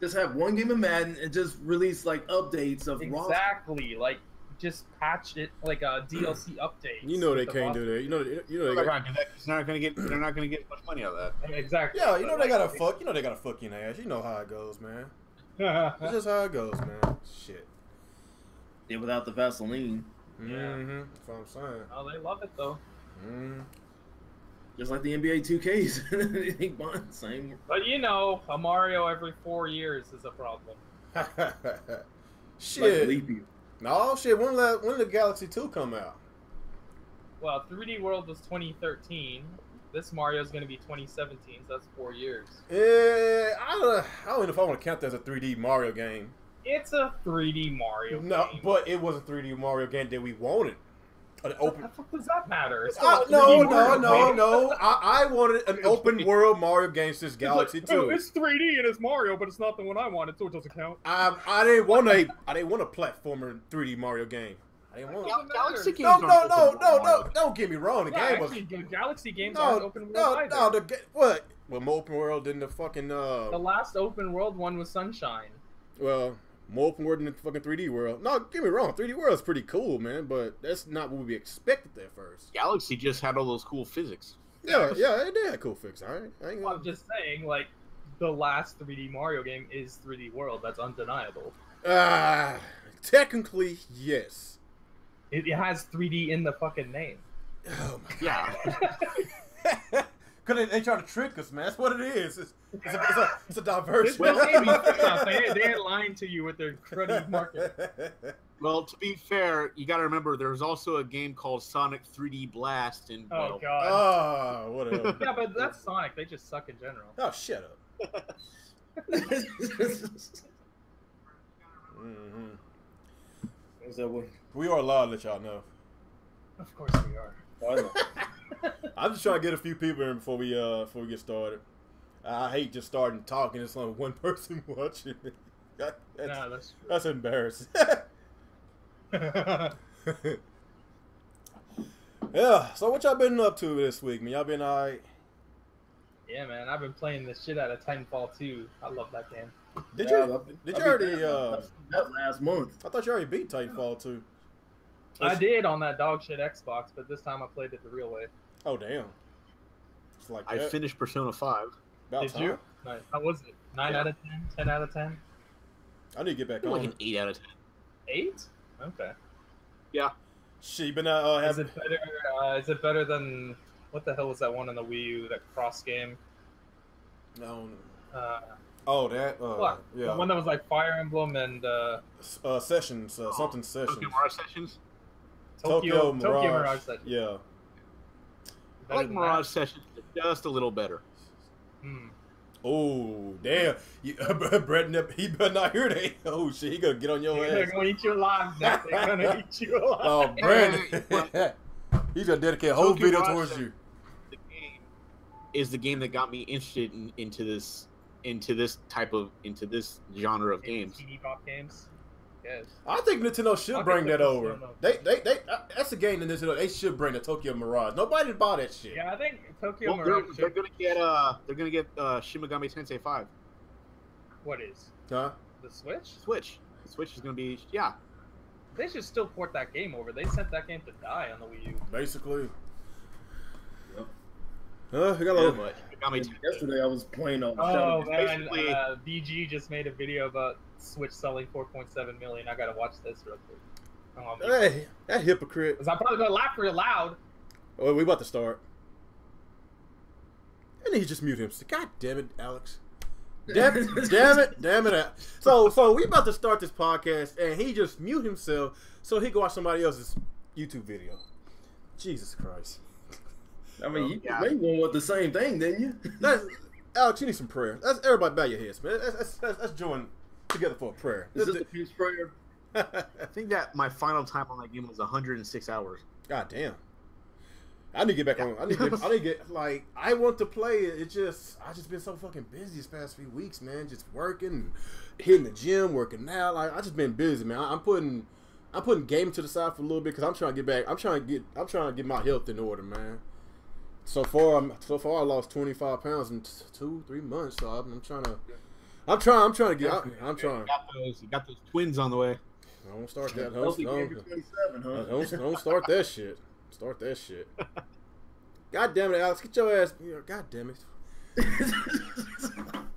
Just have one game of Madden and just release like updates of exactly like just patch it like a DLC update. You know they can't do that. You know they got to do that. They're not gonna get much money out of that. Exactly. Yeah, you know they gotta fuck. You know they gotta fuck you in the ass. You know how it goes, man. That's just how it goes, man. Shit. Yeah, without the Vaseline. Mm-hmm. That's what I'm saying. Oh, they love it though. Mm. Just like the NBA 2Ks. Same. But you know, a Mario every 4 years is a problem. Shit. Like no, shit. When did the Galaxy 2 come out? Well, 3D World was 2013. This Mario is going to be 2017, so that's 4 years. Yeah, I don't know if I want to count that as a 3D Mario game. It's a 3D Mario game. But it was a 3D Mario game that we wanted. What the fuck does that matter? No. I wanted an open world Mario game since Galaxy 2. Oh, it's 3D and it's Mario, but it's not the one I wanted, so it doesn't count. I didn't want a platformer 3D Mario game. I didn't want Galaxy games. No. Don't get me wrong. The game was Galaxy games aren't open world either. No. What? Well, more open world than the fucking. The last open world one was Sunshine. Well. More open world than the fucking 3D world. No, get me wrong. 3D world is pretty cool, man, but that's not what we expected at first. Galaxy just had all those cool physics. Yeah, it did have cool physics. All right. I'm just saying, like, the last 3D Mario game is 3D World. That's undeniable. Technically, yes. It has 3D in the fucking name. Oh my god. Yeah. Because they try to trick us, man. That's what it is. It's a diversion. They ain't lying to you with their cruddy market. Well, to be fair, you got to remember there's also a game called Sonic 3D Blast. And oh god. Oh, whatever. Yeah, but that's Sonic. They just suck in general. Oh, shut up. Is that what? We are allowed to let y'all know. Of course we are. I'm just trying to get a few people in before we get started. I hate just starting talking. It's only one person watching. That's embarrassing. Yeah. So what y'all been up to this week, man? Y'all been alright? Yeah, man. I've been playing the shit out of Titanfall 2. I love that game. Did you already? That last month. I thought you already beat Titanfall 2. I did on that dog shit Xbox, but this time I played it the real way. Oh damn! It's like I finished Persona 5. Did you? Nice. How was it? 9 out of 10? 10 out of 10? I need to get back on. Like an 8 out of 10. 8? Okay. Yeah. She been Is it better? Is it better than what the hell was that one on the Wii U? That cross game? No. Yeah. The one that was like Fire Emblem and Sessions, something Sessions. Tokyo Mirage Sessions. Tokyo Mirage Sessions. Yeah. I like Mirage Sessions just a little better. Oh damn! Brett, he better not hear that. Oh shit, he gonna get on your ass. They're gonna eat you alive. They're gonna eat you alive. Oh, Brandon, he's gonna dedicate a whole video towards you. The game is the game that got me interested into this genre of games. Teeny pop games. Yes. I think Nintendo should bring that over. They that's a game that Nintendo they should bring the Tokyo Mirage. Nobody buy that shit. Yeah, I think Tokyo Mirage. They're gonna get Shin Megami Tensei 5. What is? Huh? The Switch? The Switch is gonna be They should still port that game over. They sent that game to die on the Wii U. Basically. Yep. We got a little much. Yesterday I was playing on. Oh man, BG just made a video about Switch selling 4.7 million. I gotta watch this real quick. Hey, that hypocrite. Cause I'm probably gonna laugh real loud. Oh, we about to start. And he just muted him. God damn it, Alex. Damn it. So we about to start this podcast, and he just mute himself so he can watch somebody else's YouTube video. Jesus Christ. I mean, you want the same thing, didn't you? Alex, you need some prayer. That's everybody bow your heads, man. Let's join together for a prayer. Is this a peace prayer? I think that my final time on that game was 106 hours. God damn. I need to get back on. I need to get like I want to play it. I just been so fucking busy these past few weeks, man. Just working, hitting the gym, working out. Like I just been busy, man. I'm putting gaming to the side for a little bit because I'm trying to get back. I'm trying to get my health in order, man. So far I lost 25 pounds in 2-3 months. So I'm I'm trying to get. I'm trying. You got those twins on the way. Don't start that. Healthy game for 27, huh? Don't start that shit. Start that shit. God damn it, Alex, get your ass. God damn it.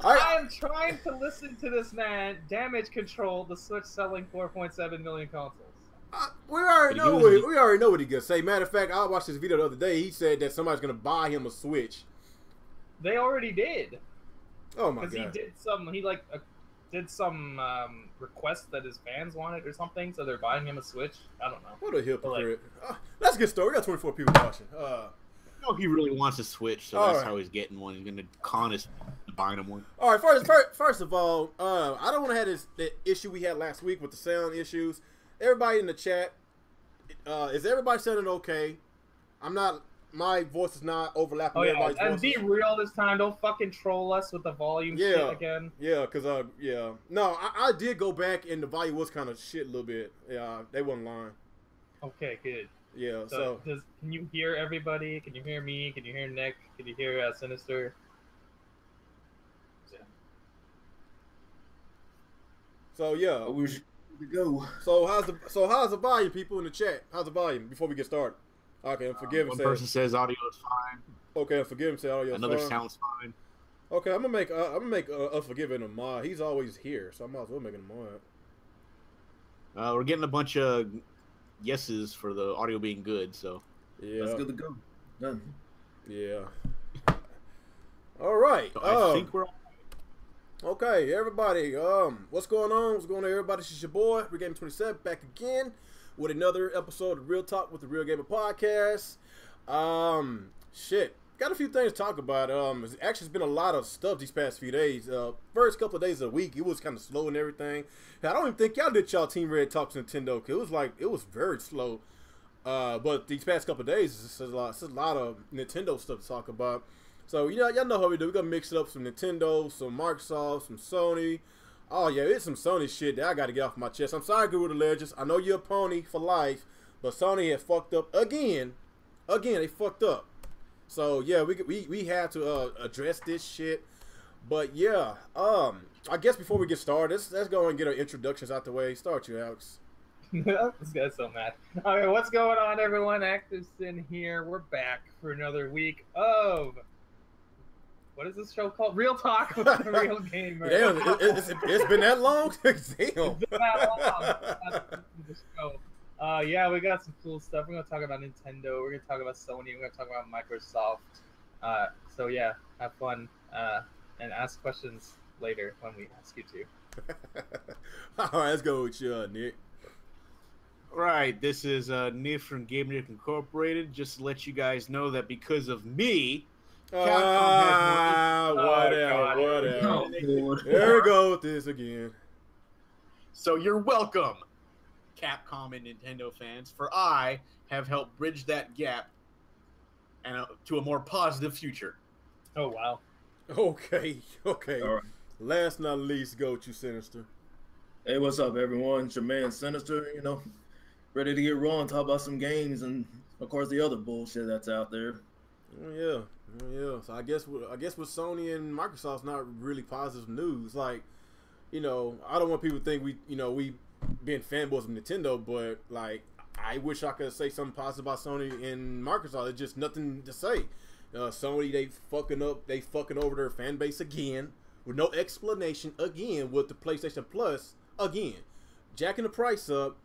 I'm trying to listen to this man damage control the Switch selling 4.7 million consoles. We already know what he gonna say. Matter of fact, I watched this video the other day. He said that somebody's gonna buy him a Switch. They already did. Oh my god! Because he did some request that his fans wanted or something, so they're buying him a Switch. I don't know. What a hypocrite! Let's get started. We got 24 people watching. No, he really wants a Switch, so that's how he's getting one. He's gonna con us to buying him one. All right, first of all, I don't want to have that issue we had last week with the sound issues. Everybody in the chat, is everybody sounding okay? My voice is not overlapping everybody's voice. And be real this time. Don't fucking troll us with the volume shit again. Yeah, because, No, I did go back, and the volume was kind of shit a little bit. Yeah, they wasn't lying. Okay, good. Yeah, can you hear everybody? Can you hear me? Can you hear Nick? Can you hear Sinister? So, yeah. We should go. So how's the volume, people in the chat? How's the volume before we get started? Okay, I'm forgiving. One person says audio is fine. Okay, I'm forgiving. Say audio is fine. Another sounds fine. Okay, I'm gonna make Unforgiven a mod. He's always here, so I might as well make him a mod. We're getting a bunch of yeses for the audio being good, so yeah, that's good to go. Done. Yeah. All right. So I think we're. Okay, everybody. What's going on? What's going on, everybody? This is your boy, TheVideoGamHer, back again with another episode of Real Talk with the Real Gamer Podcast. Shit, got a few things to talk about. It's actually been a lot of stuff these past few days. First couple of days of the week, it was kind of slow and everything. I don't even think y'all did y'all Team Red Talks Nintendo, cause it was very slow. But these past couple of days, it's a lot of Nintendo stuff to talk about. So y'all know how we do. We're gonna mix it up, some Nintendo, some Microsoft, some Sony. Oh yeah, it's some Sony shit that I gotta get off my chest. I'm sorry, Guru the Legends. I know you're a pony for life, but Sony has fucked up again. Again, they fucked up. So yeah, we have to address this shit. But yeah, I guess before we get started, let's go and get our introductions out the way. Start you, Alex. This guy's so mad. Okay, what's going on, everyone? Activeson here. We're back for another week of. What is this show called? Real Talk with the Real Gamer. Damn, it's been that long? Damn. It's been that long. Yeah, we got some cool stuff. We're going to talk about Nintendo. We're going to talk about Sony. We're going to talk about Microsoft. So, yeah, have fun and ask questions later when we ask you to. All right, let's go with you, Nick. All right, this is Nick from Game Nick Incorporated. Just to let you guys know that because of me, whatever. There we go with this again. So you're welcome, Capcom and Nintendo fans, for I have helped bridge that gap and to a more positive future. Oh, wow. Okay. All right. Last not least, go with you, Sinister. Hey, what's up, everyone? It's your man, Sinister, ready to get raw and talk about some games and, of course, the other bullshit that's out there. Oh, yeah. So I guess with Sony and Microsoft's not really positive news. Like, I don't want people to think we being fanboys of Nintendo, but like, I wish I could say something positive about Sony and Microsoft. It's just nothing to say. Sony, they fucking over their fan base again with no explanation again with the PlayStation Plus again, jacking the price up,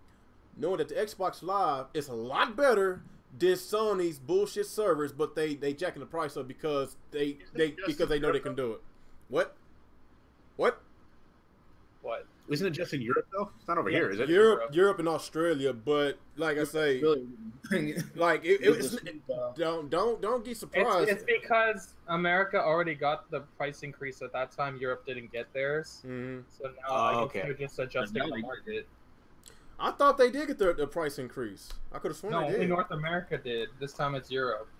knowing that the Xbox Live is a lot better. Did Sony's bullshit servers, but they jacking the price up because they know they can do it. What? Isn't it just in Europe though? It's not over here, is it? Europe and Australia, but like I say, like don't get surprised. It's because America already got the price increase at that time. Europe didn't get theirs, so now I guess they're just adjusting the market. I thought they did get the price increase. I could have sworn they did. Only North America did. This time it's Europe.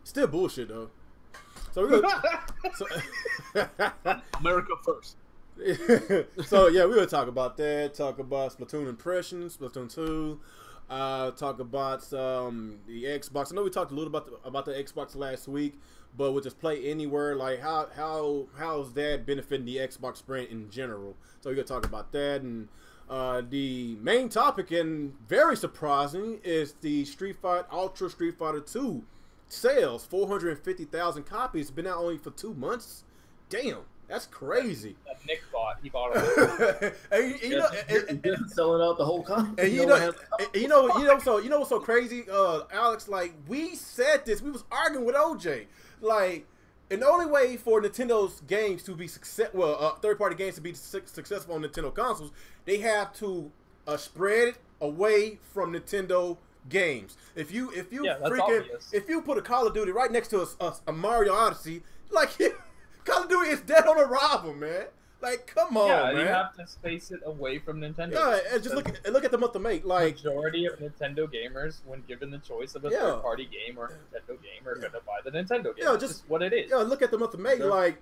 Still bullshit though. So we're gonna America first. So yeah, we're gonna talk about that. Talk about Splatoon impressions, Splatoon 2. Talk about the Xbox. I know we talked a little about the Xbox last week, but with this Play Anywhere, like how's that benefiting the Xbox brand in general? So we're gonna talk about that, and the main topic, and very surprising, is the Ultra Street Fighter 2 sales. 450,000 copies. Been out only for 2 months. Damn. That's crazy. That Nick bought. He bought it. and selling out the whole company. And you know what's so crazy, Alex? Like, we said this. We was arguing with OJ. Like, and the only way for Nintendo's games to be third-party games to be successful on Nintendo consoles, they have to spread it away from Nintendo games. If you put a Call of Duty right next to a Mario Odyssey, like. Call of Duty is dead on arrival, man. Like, come on, man. Yeah, you have to space it away from Nintendo. Yeah, and just look at the month of May. Like, majority of Nintendo gamers, when given the choice of a third-party game or a Nintendo game, are gonna buy the Nintendo game. That's just what it is. Yeah, look at the month of May. Sure. Like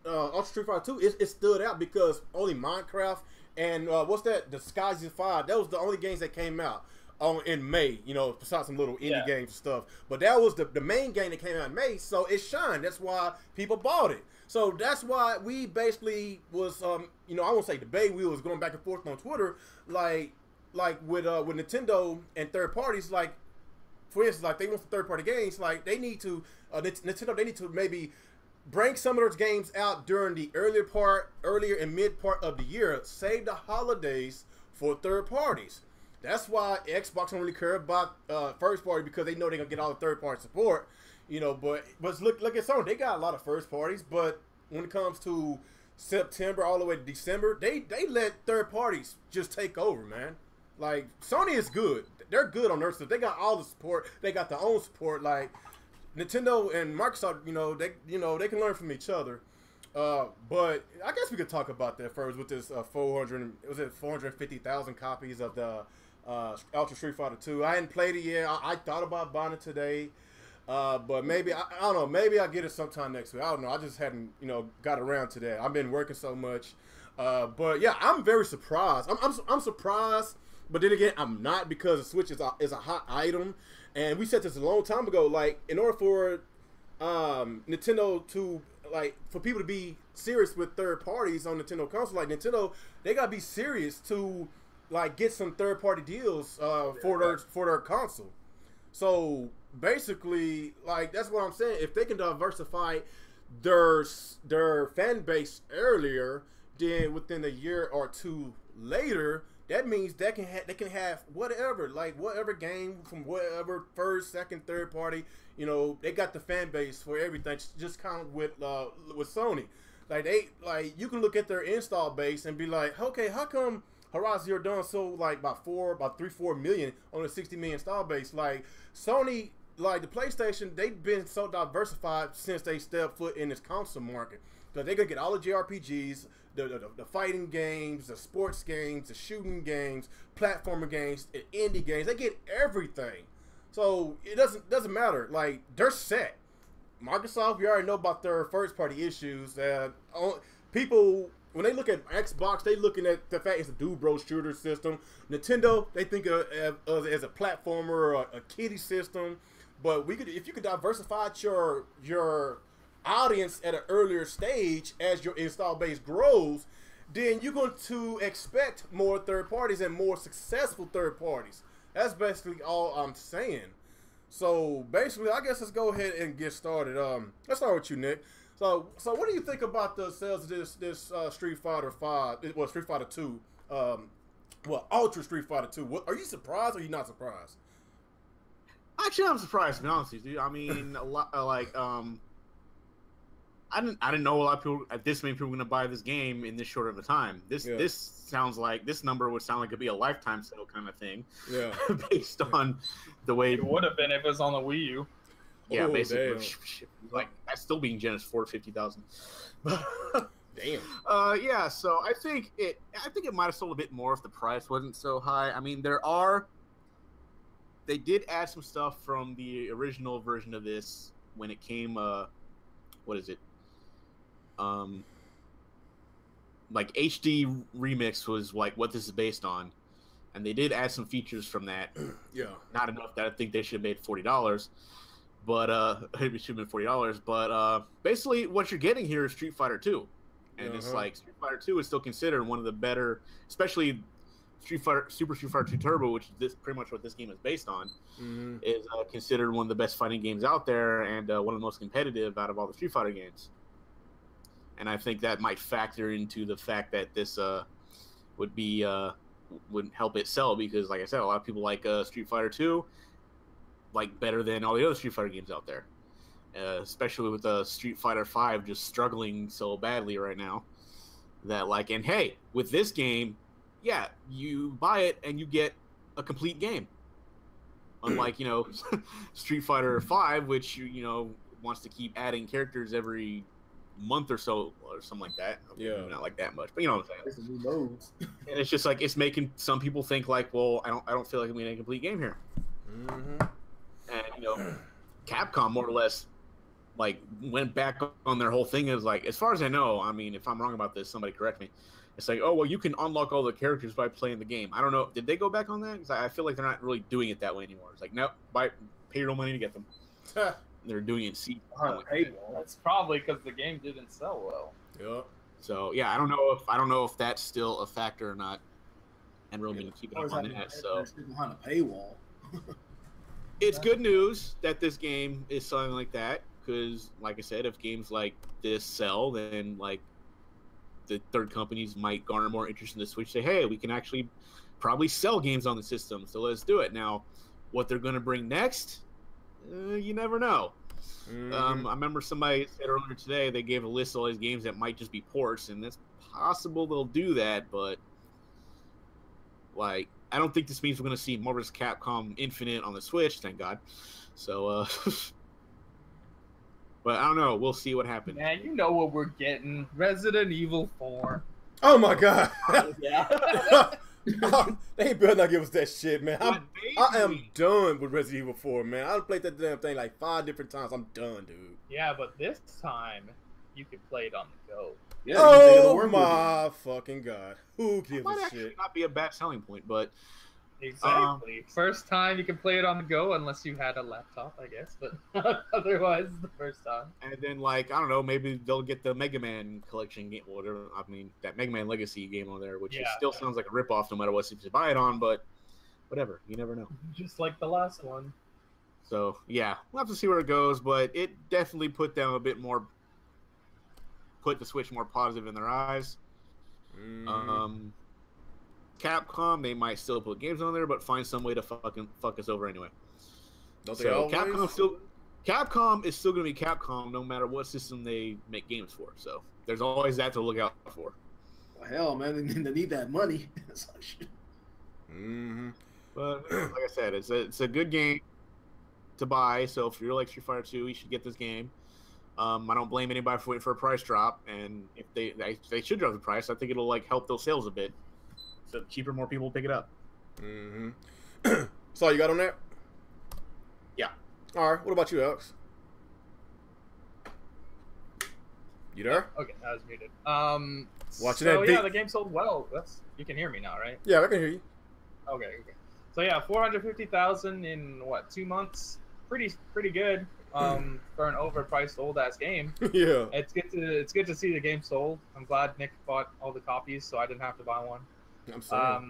Ultra Street Fighter 2, it stood out because only Minecraft and what's that? The Skies of Fire. That was the only games that came out in May, besides some little indie games and stuff. But that was the main game that came out in May, so it shined. That's why people bought it. So that's why we basically was, I won't say debate. We was going back and forth on Twitter, like with Nintendo and third parties. Like, for instance, like they want third party games. Like they need to, Nintendo. They need to maybe bring some of those games out during the earlier and mid part of the year. Save the holidays for third parties. That's why Xbox don't really care about first party, because they know they're gonna get all the third party support, But look at Sony. They got a lot of first parties, but when it comes to September all the way to December, they let third parties just take over, man. Like, Sony is good. They're good on their stuff. They got all the support. They got their own support. Like Nintendo and Microsoft, they can learn from each other. But I guess we could talk about that first with this 450,000 copies of the Ultra Street Fighter 2. I hadn't played it yet. I thought about buying it today, but maybe I don't know. Maybe I'll get it sometime next week. I don't know. I just hadn't got around to that. I've been working so much, but yeah, I'm very surprised. I'm surprised, but then again, I'm not, because the Switch is a hot item, and we said this a long time ago. Like, in order for Nintendo to for people to be serious with third parties on Nintendo console, like Nintendo, they gotta be serious to get some third party deals for their console. So basically, that's what I'm saying. If they can diversify their fan base earlier, then within a year or two later, that means they can have whatever game from whatever first, second, third party. They got the fan base for everything. Just kind of with Sony, you can look at their install base and be like, okay, how come Horizon Zero Dawn sold about 3-4 million on a 60 million install base? Like, Sony, the PlayStation, they've been so diversified since they stepped foot in this console market, because they're gonna get all the JRPGs, the fighting games, the sports games, the shooting games, platformer games, and indie games. They get everything. So it doesn't matter. Like, they're set. Microsoft, we already know about their first party issues. People, when they look at Xbox, they looking at the fact it's a dude bro shooter system. Nintendo, they think of as a platformer or a kiddie system. But if you could diversify your audience at an earlier stage as your install base grows, then you're going to expect more third parties and more successful third parties. That's basically all I'm saying. So basically, I guess let's go ahead and get started. Let's start with you, Nick. So what do you think about the sales of this Street Fighter 5? Well, Street Fighter 2. Ultra Street Fighter 2. Are you surprised or are you not surprised? Actually, I'm surprised, to be honest with you. I mean, a lot I didn't know a lot of people, this many people were going to buy this game in this short of a time. This sounds like, this number would sound like it'd be a lifetime sale kind of thing. Yeah. Based on the way it would have been if it was on the Wii U. Yeah, basically. That's still being generous, 450,000. Damn. Yeah. So I think it might have sold a bit more if the price wasn't so high. I mean, they did add some stuff from the original version of this when it came. What is it? HD Remix was what this is based on, and they did add some features from that. Yeah. Not enough that I think they should have made $40. but it should have been $40. But basically, what you're getting here is Street Fighter 2, and it's like Street Fighter 2 is still considered one of the better, especially Super Street Fighter 2 Turbo, which is pretty much what this game is based on, is considered one of the best fighting games out there and one of the most competitive out of all the Street Fighter games. And I think that might factor into the fact that this would help it sell, because, like I said, a lot of people like Street Fighter 2 like better than all the other Street Fighter games out there, especially with Street Fighter 5 just struggling so badly right now. That and hey, with this game, yeah, you buy it and you get a complete game. Unlike, Street Fighter 5, which, wants to keep adding characters every month or so or something like that. Yeah. Not like that much, but you know what I'm saying. It's new modes. And it's just it's making some people think well, I don't feel like I'm getting a complete game here. And, Capcom more or less went back on their whole thing. Is as far as I know, I mean, if I'm wrong about this, somebody correct me. It's oh, well, you can unlock all the characters by playing the game. I don't know. Did they go back on that? Because I feel like they're not really doing it that way anymore. It's nope, pay your own money to get them. They're doing it That's probably because the game didn't sell well. Yeah. So yeah, I don't know if that's still a factor or not. And really been keeping up on that. So behind a paywall. It's good news that this game is selling like that, because, like I said, if games like this sell, then the third companies might garner more interest in the Switch. Say, hey, we can actually probably sell games on the system, so let's do it. Now, what they're going to bring next, you never know. I remember somebody said earlier today they gave a list of all these games that might just be ports, and it's possible they'll do that, but I don't think this means we're going to see Marvel vs. Capcom Infinite on the Switch, thank God. So, but I don't know. We'll see what happens. Man, you know what we're getting. Resident Evil 4. Oh, my God. Yeah. They better not give us that shit, man. I am done with Resident Evil 4, man. I played that damn thing 5 different times. I'm done, dude. Yeah, but this time, you can play it on the go. Yeah, oh, my fucking God. Who gives might a actually shit? not be a bad selling point, but... Exactly. First time you can play it on the go, unless you had a laptop, I guess. But otherwise, the first time. And then, I don't know, maybe they'll get the Mega Man collection game, whatever. I mean, that Mega Man Legacy game on there, which still sounds like a ripoff no matter what you buy it on, but whatever. You never know. Just like the last one. So, yeah, we'll have to see where it goes, but it definitely put them a bit more... put the Switch more positive in their eyes. Capcom, they might still put games on there, but find some way to fucking fuck us over anyway. Capcom is still going to be Capcom no matter what system they make games for. So there's always that to look out for. Well, hell, man, they need that money. But like I said, it's a good game to buy. So if you're like Street Fighter 2, you should get this game. I don't blame anybody for waiting for a price drop, and if they should drop the price, I think it'll help those sales a bit. So cheaper, more people will pick it up. So you got on that? Yeah. All right. What about you, Alex? You there? Okay, I was muted. Watching so that yeah, the game sold well. You can hear me now, right? Yeah, I can hear you. Okay. So yeah, 450,000 in 2 months? Pretty good. For an overpriced old ass game. Yeah. It's good to see the game sold. I'm glad Nick bought all the copies, so I didn't have to buy one. I'm sorry.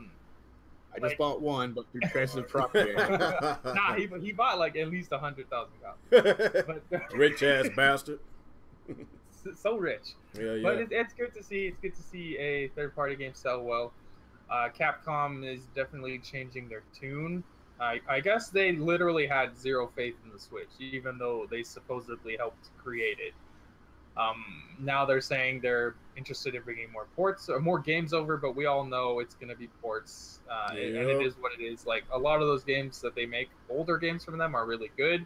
I just bought one, but through transitive property. Nah, he bought at least 100,000 copies. But rich ass bastard. So rich. Yeah. But it's good to see. It's good to see a third-party game sell well. Capcom is definitely changing their tune. I guess they literally had zero faith in the Switch, even though they supposedly helped create it. Now they're saying they're interested in bringing more ports or more games over, but we all know it's going to be ports, and it is what it is. A lot of those games that they make, older games from them, are really good.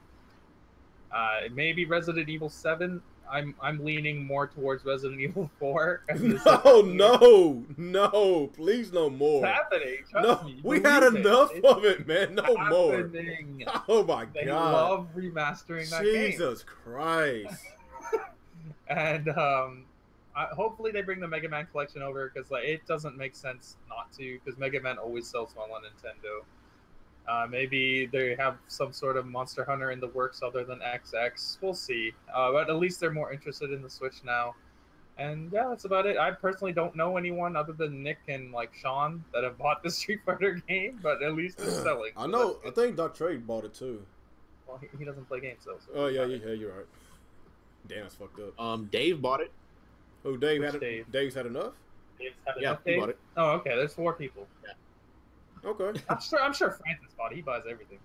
Maybe Resident Evil 7. I'm leaning more towards Resident Evil 4. No, please no more. It's happening. Trust me. We had enough of it, man. No more. Oh my God. They love remastering that game. Jesus Christ. And hopefully they bring the Mega Man collection over, because it doesn't make sense not to, because Mega Man always sells well on Nintendo. Maybe they have some sort of Monster Hunter in the works other than XX. We'll see. But at least they're more interested in the Switch now. And yeah, that's about it. I personally don't know anyone other than Nick and like Sean that have bought the Street Fighter game, but at least it's selling. I know. I think Doc Trade bought it too. Well, he doesn't play games though. So Oh yeah, you're right. Damn, that's fucked up. Dave bought it. Oh, Dave Which had Dave? Dave's had enough. Dave's had Yeah, enough, he Dave? bought it. Oh, okay. There's 4 people. Okay. I'm sure Francis bought it. He buys everything.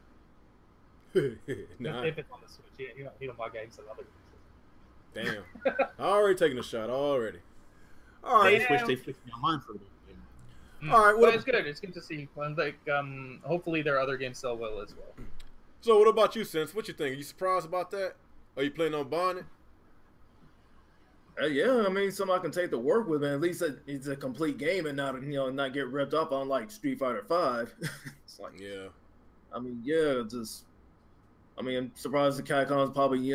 Nah. If it's on the Switch, he don't buy games on other games. Damn. Already taking a shot already. All right. Yeah. Switch they fixed me online for the game. All right. But it's good. It's good to see. Like, hopefully their other games sell well as well. So what about you, Sense? What you think? Are you surprised about that? Are you planning on buying it? Yeah, I mean, something I can take to work with, and at least it's a complete game and not get ripped off on like Street Fighter 5. It's like, Yeah. I mean, yeah, I'm surprised the Capcom's probably,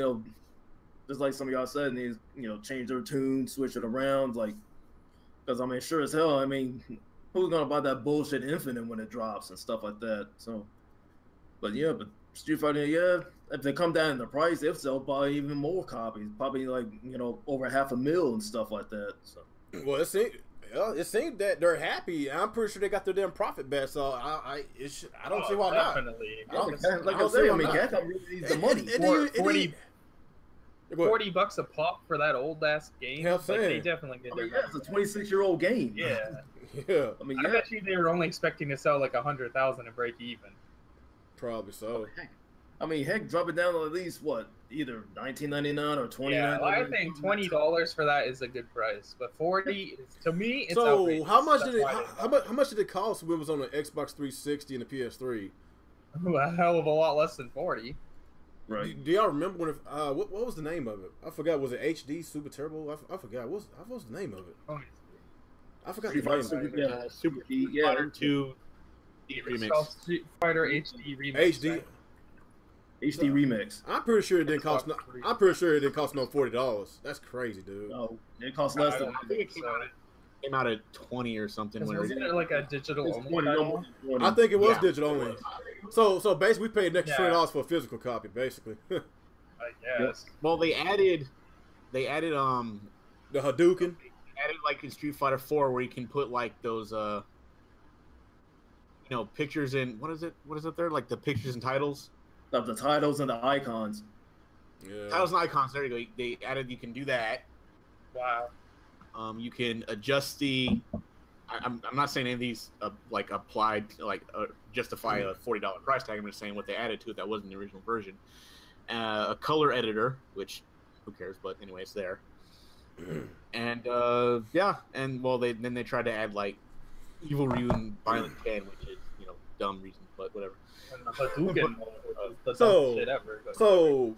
just like some of y'all said, needs, change their tune, switch it around, like, because I mean, sure as hell, I mean, who's gonna buy that bullshit Infinite when it drops and stuff like that? So, but Street Fighter, yeah, if they come down in the price, if so, buy even more copies, probably like over 500,000 and stuff like that. So, Well, it seems that they're happy. I'm pretty sure they got their damn profit back. So I don't see why not. Definitely. I don't- like I don't see said, why I mean, not. Capcom really needs the money. $40 a pop for that old ass game. Yeah, I'm Like, they saying. definitely get I their mean, yeah, money. it's a 26-year-old game. Yeah. Yeah, I mean, I yeah, bet you they were only expecting to sell like 100,000 and break even. probably so. I mean, heck, drop it down to at least what, either $19.99 or $29. Yeah, I think $20 for that is a good price, but 40 to me it's So outrageous. how much That's did it? why How much did it cost when it was on the Xbox 360 and the PS3? a hell of a lot less than 40. Right. Do y'all remember when? What was the name of it? I forgot. Was it HD Super Turbo? I forgot. What was the name of it? Oh, I forgot the Street name. Fighter, of it. yeah, Super yeah. Fighter 2 it's remix. called Street Fighter HD remix. HD. right? HD remix. I'm pretty sure it didn't cost. No, Xbox 3. I'm pretty sure it didn't cost no $40. That's crazy, dude. No, it costs less than. I think it came out at 20 or something. When Wasn't it like a digital It's only 20, no title? more than 20. I think it was Yeah. digital only. So basically, we paid an extra $20 for a physical copy, basically. I guess. Well, they added The Hadouken. like in Street Fighter 4 where you can put like those pictures in what is it there, like the pictures and titles, Of the titles and the icons. Yeah. titles and icons. There you go. They added, you can do that. Wow. You can adjust the I'm not saying any of these like applied justify a $40 price tag. I'm just saying what they added to it that wasn't the original version. A color editor, which who cares, but anyway, it's there. And then they tried to add like Evil Ryu and Violent Ken, which is dumb reasons, but whatever. And the Hadouken was the So- dumbest shit ever. but-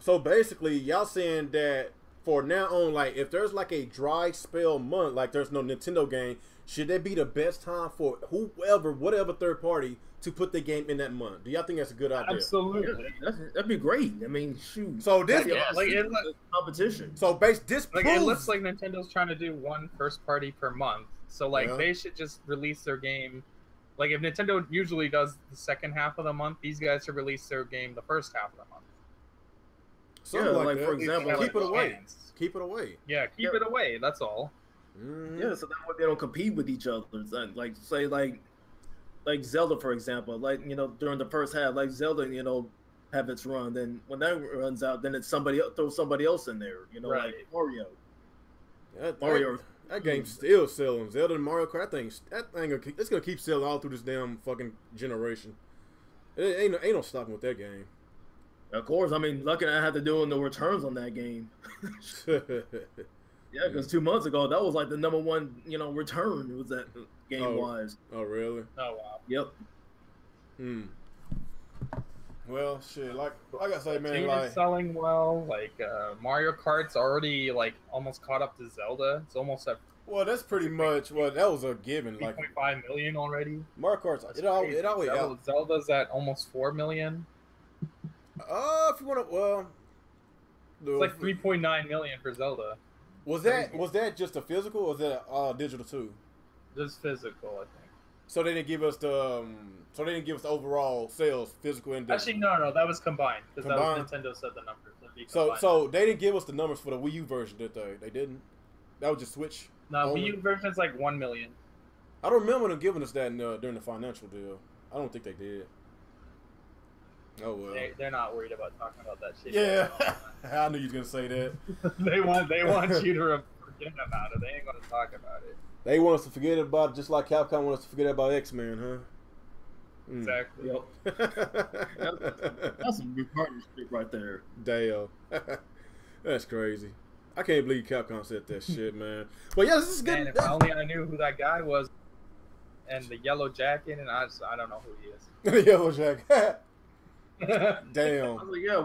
So basically, y'all saying that for now on, like if there's like a dry spell month, like there's no Nintendo game, should that be the best time for whatever third party to put the game in that month? Do y'all think that's a good idea? Absolutely. That'd be great. I mean, shoot. So this, Yeah. Like it, competition. so this like proves, it looks like Nintendo's trying to do one first party per month. So like Yeah. they should just release their game. Like if Nintendo usually does the second half of the month, these guys should release their game the first half of the month. something Yeah, like like, that. for example, keep it away. Chance. Keep it away. Yeah, keep it away. That's all. Mhm. Yeah, so that way they don't compete with each other. Like say like Zelda, for example. Like during the first half, like Zelda, have its run. Then when that runs out, then it's throw somebody else in there. Right. Like Mario. That, Mario. that game's still selling. Zelda and Mario Kart. That thing, it's gonna keep selling all through this damn fucking generation. It ain't no stopping with that game. Of course, I mean, lucky I had to do the returns on that game. Yeah, because 2 months ago that was like the number one, return. It was that game wise. Oh really? Oh wow. Yep. Well, shit. Like I say, man. Dude, Like it's selling well. Like Mario Kart's already like almost caught up to Zelda. It's almost at well, that's pretty much that was a given. Like 3.5 million already. Mario Kart's, That's it always crazy. out. Zelda's at almost 4 million. If you want to, well, It's like 3.9 million for Zelda. was that just a physical or was that digital too? Just physical, I think. So they didn't give us the overall sales, physical and digital. Actually, no, that was combined because that was Nintendo said the numbers. So they didn't give us the numbers for the Wii U version, did they? They didn't. That was just Switch. No, only. Wii U version is like 1 million. I don't remember them giving us that during the financial deal. I don't think they did. Oh well. They're not worried about talking about that shit. Yeah, I knew you was gonna say that. they want you to forget about it. They ain't gonna talk about it. They want us to forget about it, just like Capcom wants us to forget about X-Men, huh? Exactly. Yep. That's some good partnership right there. Damn. That's crazy. I can't believe Capcom said that shit, man. But yeah, this is good. Man, if only I knew who that guy was, and the yellow jacket, and I don't know who he is. The yellow jacket. Damn. I was like, yeah,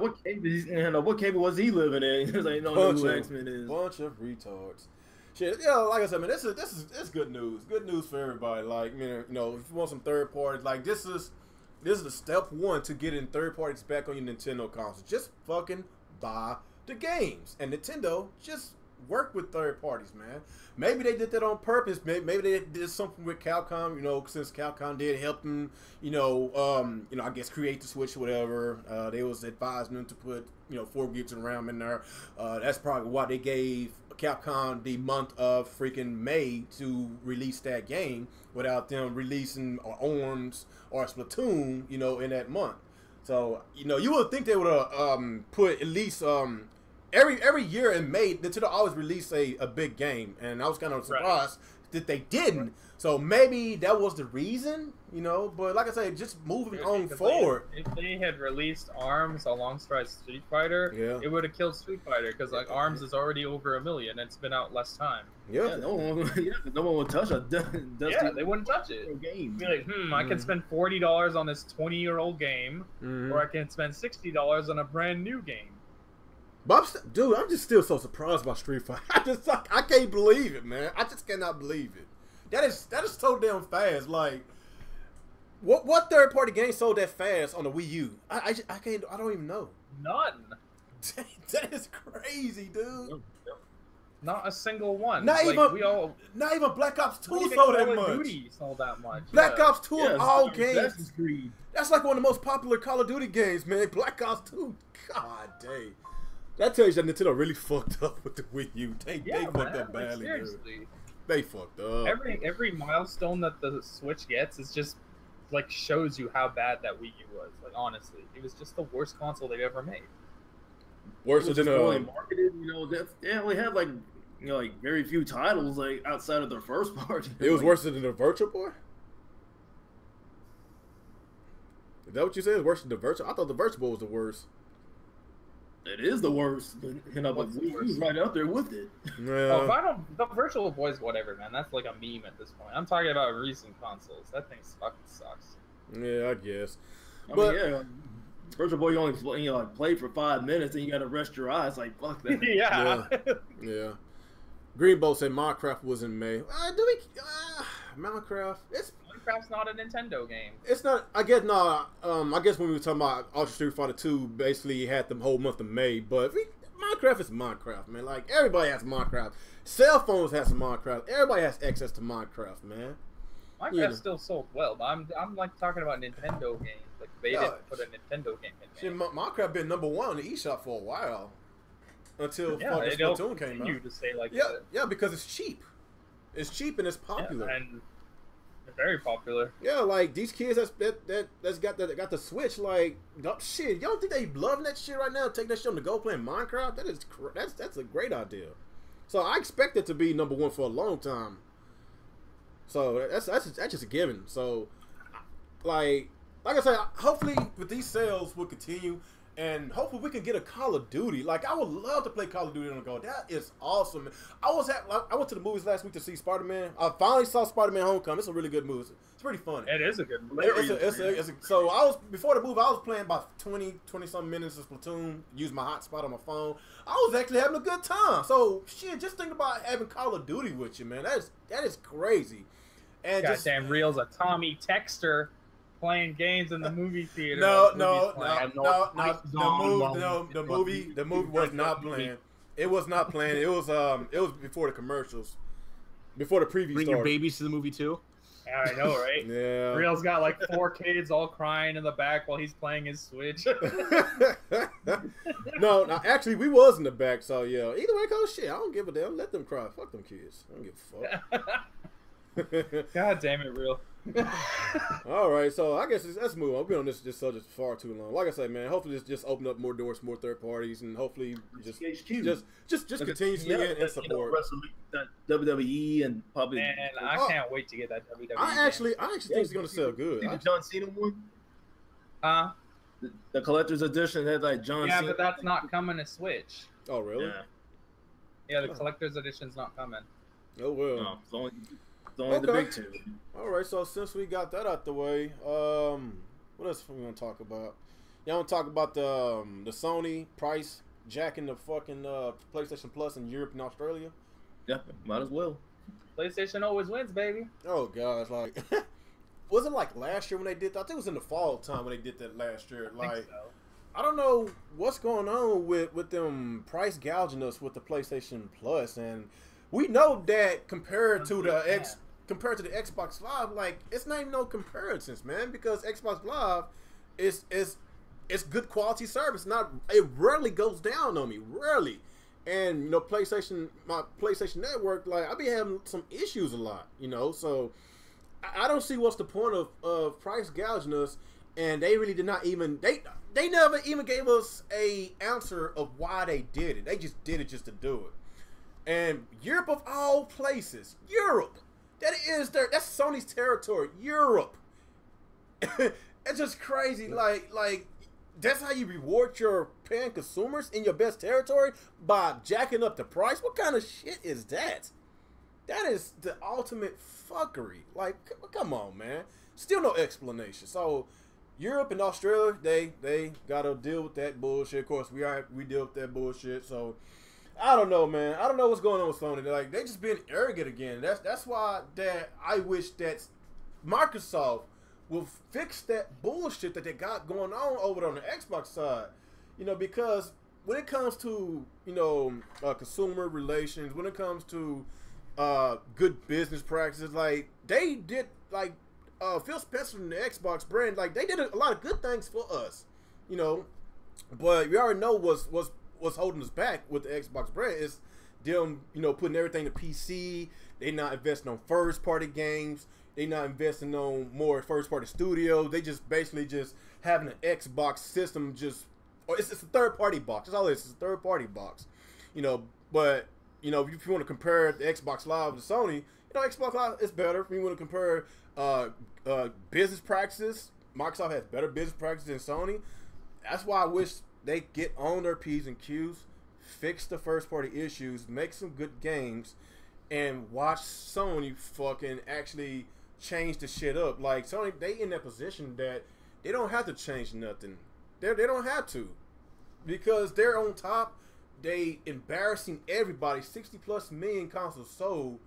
what cable was he living in? He was like, no, who X-Men is. Bunch of retards. Shit, yeah, like I said, man, this is good news. Good news for everybody. Like, you know, if you want some third parties, like this is the step one to getting third parties back on your Nintendo console. Just fucking buy the games, and Nintendo just work with third parties, man. Maybe they did that on purpose. Maybe they did something with Capcom, you know, since Capcom did help them, you know, I guess create the Switch or whatever. They was advising them to put, you know, 4 gigs of RAM in there. That's probably why they gave Capcom the month of freaking May to release that game without them releasing ARMS or Splatoon, you know, in that month. So, you know, you would think they would have put at least every year in May, Nintendo always release a big game, and I was kind of surprised that they didn't. So maybe that was the reason, you know. But like I said, just moving on forward. If they had released ARMS alongside Street Fighter, it would have killed Street Fighter because like ARMS is already over 1 million. And it's been out less time. Yeah, no one would touch it. They wouldn't touch it. Game. Be like, I can spend $40 on this 20-year-old game, or I can spend $60 on a brand new game. But I'm just still so surprised by Street Fighter. I can't believe it, man. I just cannot believe it. That is so damn fast. Like, what third party game sold that fast on the Wii U? I don't even know. None. That is crazy, dude. Not a single one. Not even Black Ops 2 sold that much. Duty sold that much. Black Ops 2 of all games. Creed. That's like one of the most popular Call of Duty games, man. Black Ops 2. God dang. That tells you that Nintendo really fucked up with the Wii U. They fucked up badly, seriously. Dude. They fucked up. Every milestone that the Switch gets is just like shows you how bad that Wii U was. Like honestly, it was just the worst console they've ever made. Worse than marketed. You know, they only had like very few titles like outside of their first part. It was worse than the Virtual Boy. Is that what you said? It's worse than the Virtual? I thought the Virtual Boy was the worst. It is the worst, but Wii's right out there with it. Yeah. The Virtual Boy's whatever, man. That's like a meme at this point. I'm talking about recent consoles. That thing fucking sucks. Yeah, I guess. I mean, Virtual Boy, you only play for 5 minutes and you gotta rest your eyes. Like fuck that. Yeah. Greenbow said Minecraft was in May. Minecraft? Minecraft's not a Nintendo game. It's not. I guess no. I guess when we were talking about Ultra Street Fighter 2, basically had the whole month of May. But Minecraft is Minecraft, man. Like everybody has Minecraft. Cell phones has Minecraft. Everybody has access to Minecraft, man. Minecraft still sold well, but I'm like talking about Nintendo games. Like they didn't put a Nintendo game in there. Minecraft been #1 in the eShop for a while. Until fucking Splatoon came out. To say like yeah, because it's cheap. It's cheap and it's popular. Yeah, and very popular. Yeah, like these kids that's got the Switch. Like shit, y'all think they loving that shit right now? Taking that shit on the go playing Minecraft. That's a great idea. So I expect it to be #1 for a long time. So that's just a given. So like I said, hopefully with these sales will continue. And hopefully we can get a Call of Duty. Like I would love to play Call of Duty on the go. That is awesome. I went to the movies last week to see Spider-Man. I finally saw Spider-Man: Homecoming. It's a really good movie. It's pretty funny. It is a good movie. So I was before the movie. I was playing about 20 something minutes of Splatoon. Used my hotspot on my phone. I was actually having a good time. So shit, just think about having Call of Duty with you, man. That is crazy. And goddamn reels of Tommy Texter playing games in the movie theater. The movie was not playing. It was not playing. It was before the commercials, before the preview Bring started. your babies to the movie too. I know, right? Yeah. Real's got like 4 kids all crying in the back while he's playing his Switch. No, actually, we was in the back, so yeah. Either way, go shit. I don't give a damn. Let them cry. Fuck them kids. I don't give a fuck. God damn it, Real. All right, so I guess let's move on. We've been on this subject far too long. Like I said, man, hopefully this just open up more doors for more third parties, and hopefully just continuously and support. WWE and probably. Man, I can't wait to get that WWE. I actually think it's gonna sell good. The John Cena one. The collector's edition had like John Cena. Yeah, but that's not coming to Switch. Oh really? Yeah, the collector's edition's not coming. Oh well. No, it's only the big two. All right, so since we got that out the way, what else we want to talk about? Y'all want to talk about the Sony price jacking the fucking PlayStation Plus in Europe and Australia? Yeah, might as well. PlayStation always wins, baby. Oh gosh, like was it like last year when they did that? I think it was in the fall time when they did that last year. Like I don't know what's going on with them price gouging us with the PlayStation Plus, and we know that compared to the Xbox Live, like it's not even no comparisons, man. Because Xbox Live is good quality service. It rarely goes down on me, rarely. And you know, my PlayStation Network, like I be having some issues a lot, you know. So I don't see what's the point of price gouging us. And they really did not even they never even gave us a answer of why they did it. They just did it just to do it. And Europe of all places, Europe, that's Sony's territory, Europe. It's just crazy. Like that's how you reward your paying consumers in your best territory, by jacking up the price. What kind of shit is that? That is the ultimate fuckery. Like, come on, man. Still no explanation. So Europe and Australia, they gotta deal with that bullshit. Of course, we deal with that bullshit. So I don't know, man. I don't know what's going on with Sony. Like, they just being arrogant again. That's why that I wish that Microsoft will fix that bullshit that they got going on over on the Xbox side. You know, because when it comes to, you know, consumer relations, when it comes to good business practices, like they did, like Phil Spencer and the Xbox brand, like they did a lot of good things for us, you know. But we already know what's holding us back with the Xbox brand is them, you know, putting everything to PC. They not investing on first party games. They not investing on more first party studios. They just basically just having an Xbox system, or it's a third party box. That's all it is. It's a third party box, you know. But you know, if you want to compare the Xbox Live to Sony, you know, Xbox Live is better. If you want to compare business practices, Microsoft has better business practices than Sony. That's why I wish they get on their P's and Q's, fix the first party issues, make some good games, and watch Sony fucking actually change the shit up. Like Sony, they in that position that they don't have to change nothing. They don't have to, because they're on top. They embarrassing everybody. 60+ million consoles sold.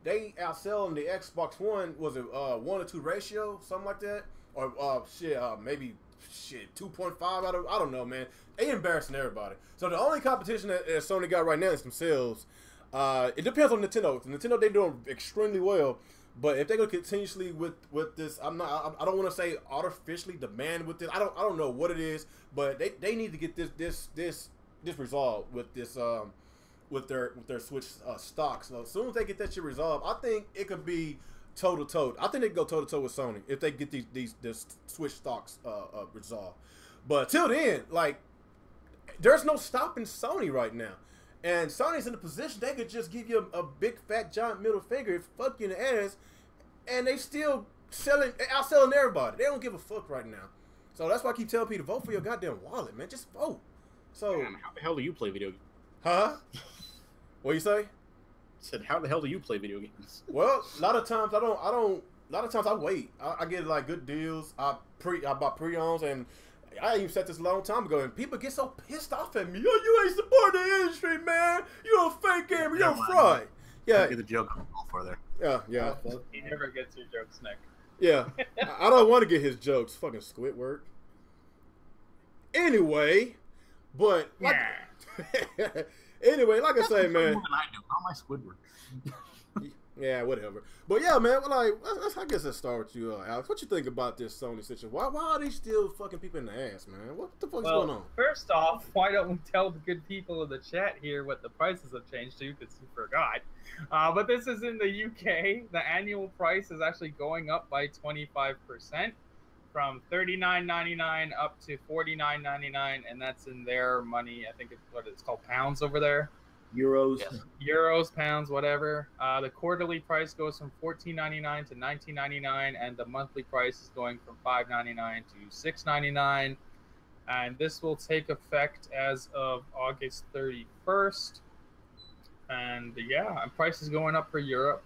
They outselling the Xbox One. Was it 1 to 2 ratio, something like that, or maybe 2.5 out of, I don't know, man. They embarrassing everybody. So the only competition that Sony got right now is themselves. It depends on Nintendo. Nintendo, they doing extremely well, but if they go continuously with this, I don't want to say artificially demand with this. I don't know what it is, but they need to get this resolved with this with their Switch stocks. So as soon as they get that shit resolved, I think it could be toe to toe. I think they can go toe to toe with Sony if they get this Switch stocks resolved. But till then, like, there's no stopping Sony right now, and Sony's in a position they could just give you a big fat giant middle finger, fuck you in the ass, and they still outselling everybody. They don't give a fuck right now. So that's why I keep telling people, vote for your goddamn wallet, man. Just vote. So man, how the hell do you play video games? Huh? What you say? I said, how the hell do you play video games? Well, a lot of times I don't. A lot of times I wait. I get like good deals. I buy pre-owns, and I even said this a long time ago. And people get so pissed off at me. Oh, you ain't supporting the industry, man. You're a fake gamer. You're a fraud. Yeah. Get the joke all for there. Yeah. He never gets your jokes, Nick. Yeah. I don't want to get his jokes. Fucking Squidward. Anyway, but like, anyway, like I say, man. More than I do. Not my Squidward. Yeah, whatever. But yeah, man, like, I guess let's start with you, Alex. What you think about this Sony situation? Why are they still fucking people in the ass, man? What the fuck's going on? First off, why don't we tell the good people in the chat here what the prices have changed to, because you forgot. But this is in the UK. The annual price is actually going up by 25%, from $39.99 up to $49.99, and that's in their money. I think it's called pounds over there. Euros. Yes. Euros, pounds, whatever. The quarterly price goes from $14.99 to $19.99, and the monthly price is going from $5.99 to $6.99. And this will take effect as of August 31st. And yeah, price is going up for Europe.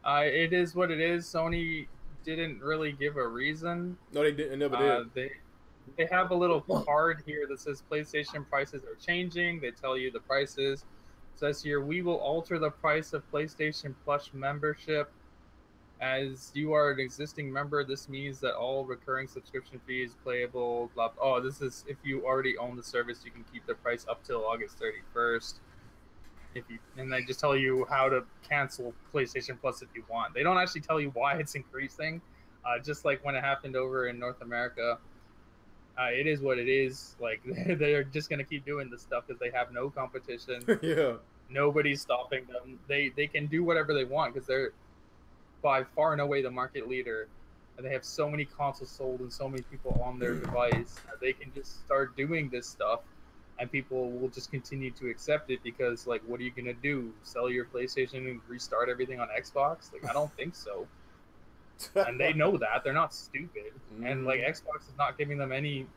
It is what it is. Sony didn't really give a reason. No, they didn't. Never did. They have a little card here that says PlayStation prices are changing. They tell you the prices. It says here, we will alter the price of PlayStation Plus membership. As you are an existing member, this means that all recurring subscription fees payable. Blah, blah. Oh, this is if you already own the service, you can keep the price up till August 31st. And they just tell you how to cancel PlayStation Plus if you want. They don't actually tell you why it's increasing. Just like when it happened over in North America. It is what it is. Like, they're just gonna keep doing this stuff because they have no competition. Yeah. Nobody's stopping them. They can do whatever they want because they're by far and away the market leader. And they have so many consoles sold and so many people on their device. They can just start doing this stuff, and people will just continue to accept it because, like, what are you gonna do? Sell your PlayStation and restart everything on Xbox? Like, I don't think so. And they know that. They're not stupid. And like Xbox is not giving them any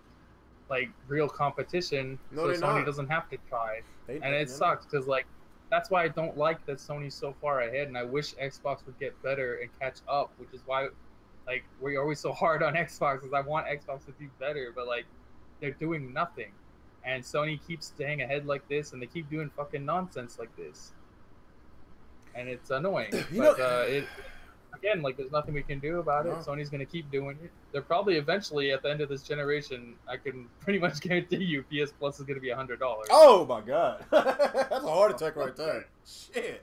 like real competition, so Sony doesn't have to try. And it sucks because like that's why I don't like that Sony's so far ahead, and I wish Xbox would get better and catch up, which is why like we're always so hard on Xbox, because I want Xbox to do better, but like they're doing nothing. And Sony keeps staying ahead like this, and they keep doing fucking nonsense like this. And it's annoying. Again, like, there's nothing we can do about it. No. Sony's going to keep doing it. They're probably eventually, at the end of this generation, I can pretty much guarantee you PS Plus is going to be $100. Oh, my God. That's a heart attack right there. Shit.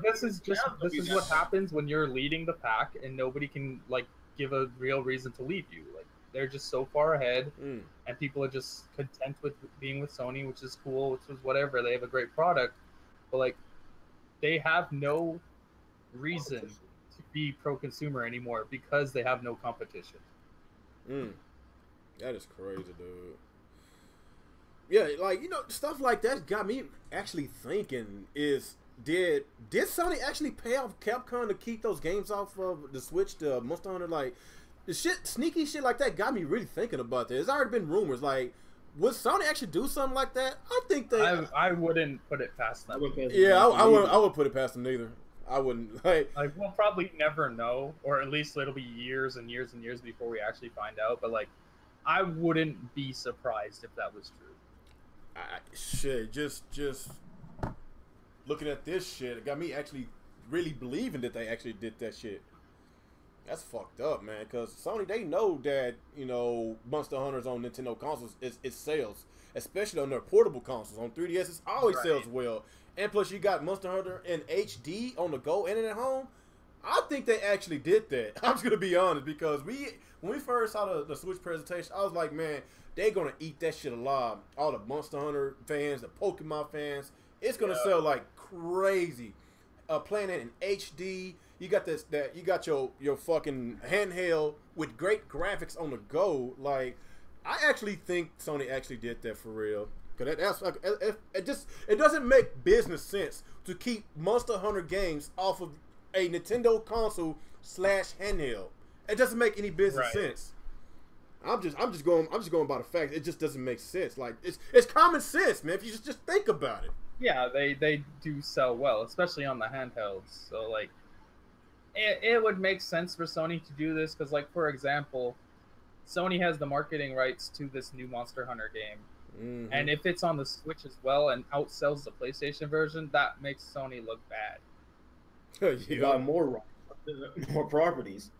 This is what happens when you're leading the pack and nobody can, like, give a real reason to leave you. Like, they're just so far ahead, and people are just content with being with Sony, which is cool, which is whatever. They have a great product. But, like, they have no reason to be pro-consumer anymore because they have no competition. That is crazy, dude. Yeah, like, you know, stuff like that got me actually thinking is, did Sony actually pay off Capcom to keep those games off of the Switch, the Monster Hunter? Like, the sneaky shit like that got me really thinking about this. There's already been rumors, like, would Sony actually do something like that? I think they... I wouldn't put it past them. Yeah, I wouldn't put it past them neither. I wouldn't. Like, we'll probably never know, or at least it'll be years and years and years before we actually find out. But, like, I wouldn't be surprised if that was true. Shit, just looking at this shit, it got me actually really believing that they actually did that shit. That's fucked up, man, because Sony, they know that, you know, Monster Hunters on Nintendo consoles, it sells, especially on their portable consoles. On 3DS, it always sells well. And plus, you got Monster Hunter in HD on the go and at home. I think they actually did that. I'm just going to be honest, because when we first saw the Switch presentation, I was like, man, they're going to eat that shit alive. All the Monster Hunter fans, the Pokemon fans, it's going to sell like crazy. Playing it in HD, you got you got your fucking handheld with great graphics on the go. Like, I actually think Sony actually did that for real. Cause it doesn't make business sense to keep Monster Hunter games off of a Nintendo console / handheld. It doesn't make any business sense. I'm just going by the fact it just doesn't make sense. Like, it's common sense, man. If you just think about it. Yeah, they do sell well, especially on the handhelds. So like, it would make sense for Sony to do this because, like, for example, Sony has the marketing rights to this new Monster Hunter game. And if it's on the Switch as well and outsells the PlayStation version, that makes Sony look bad. You got more properties.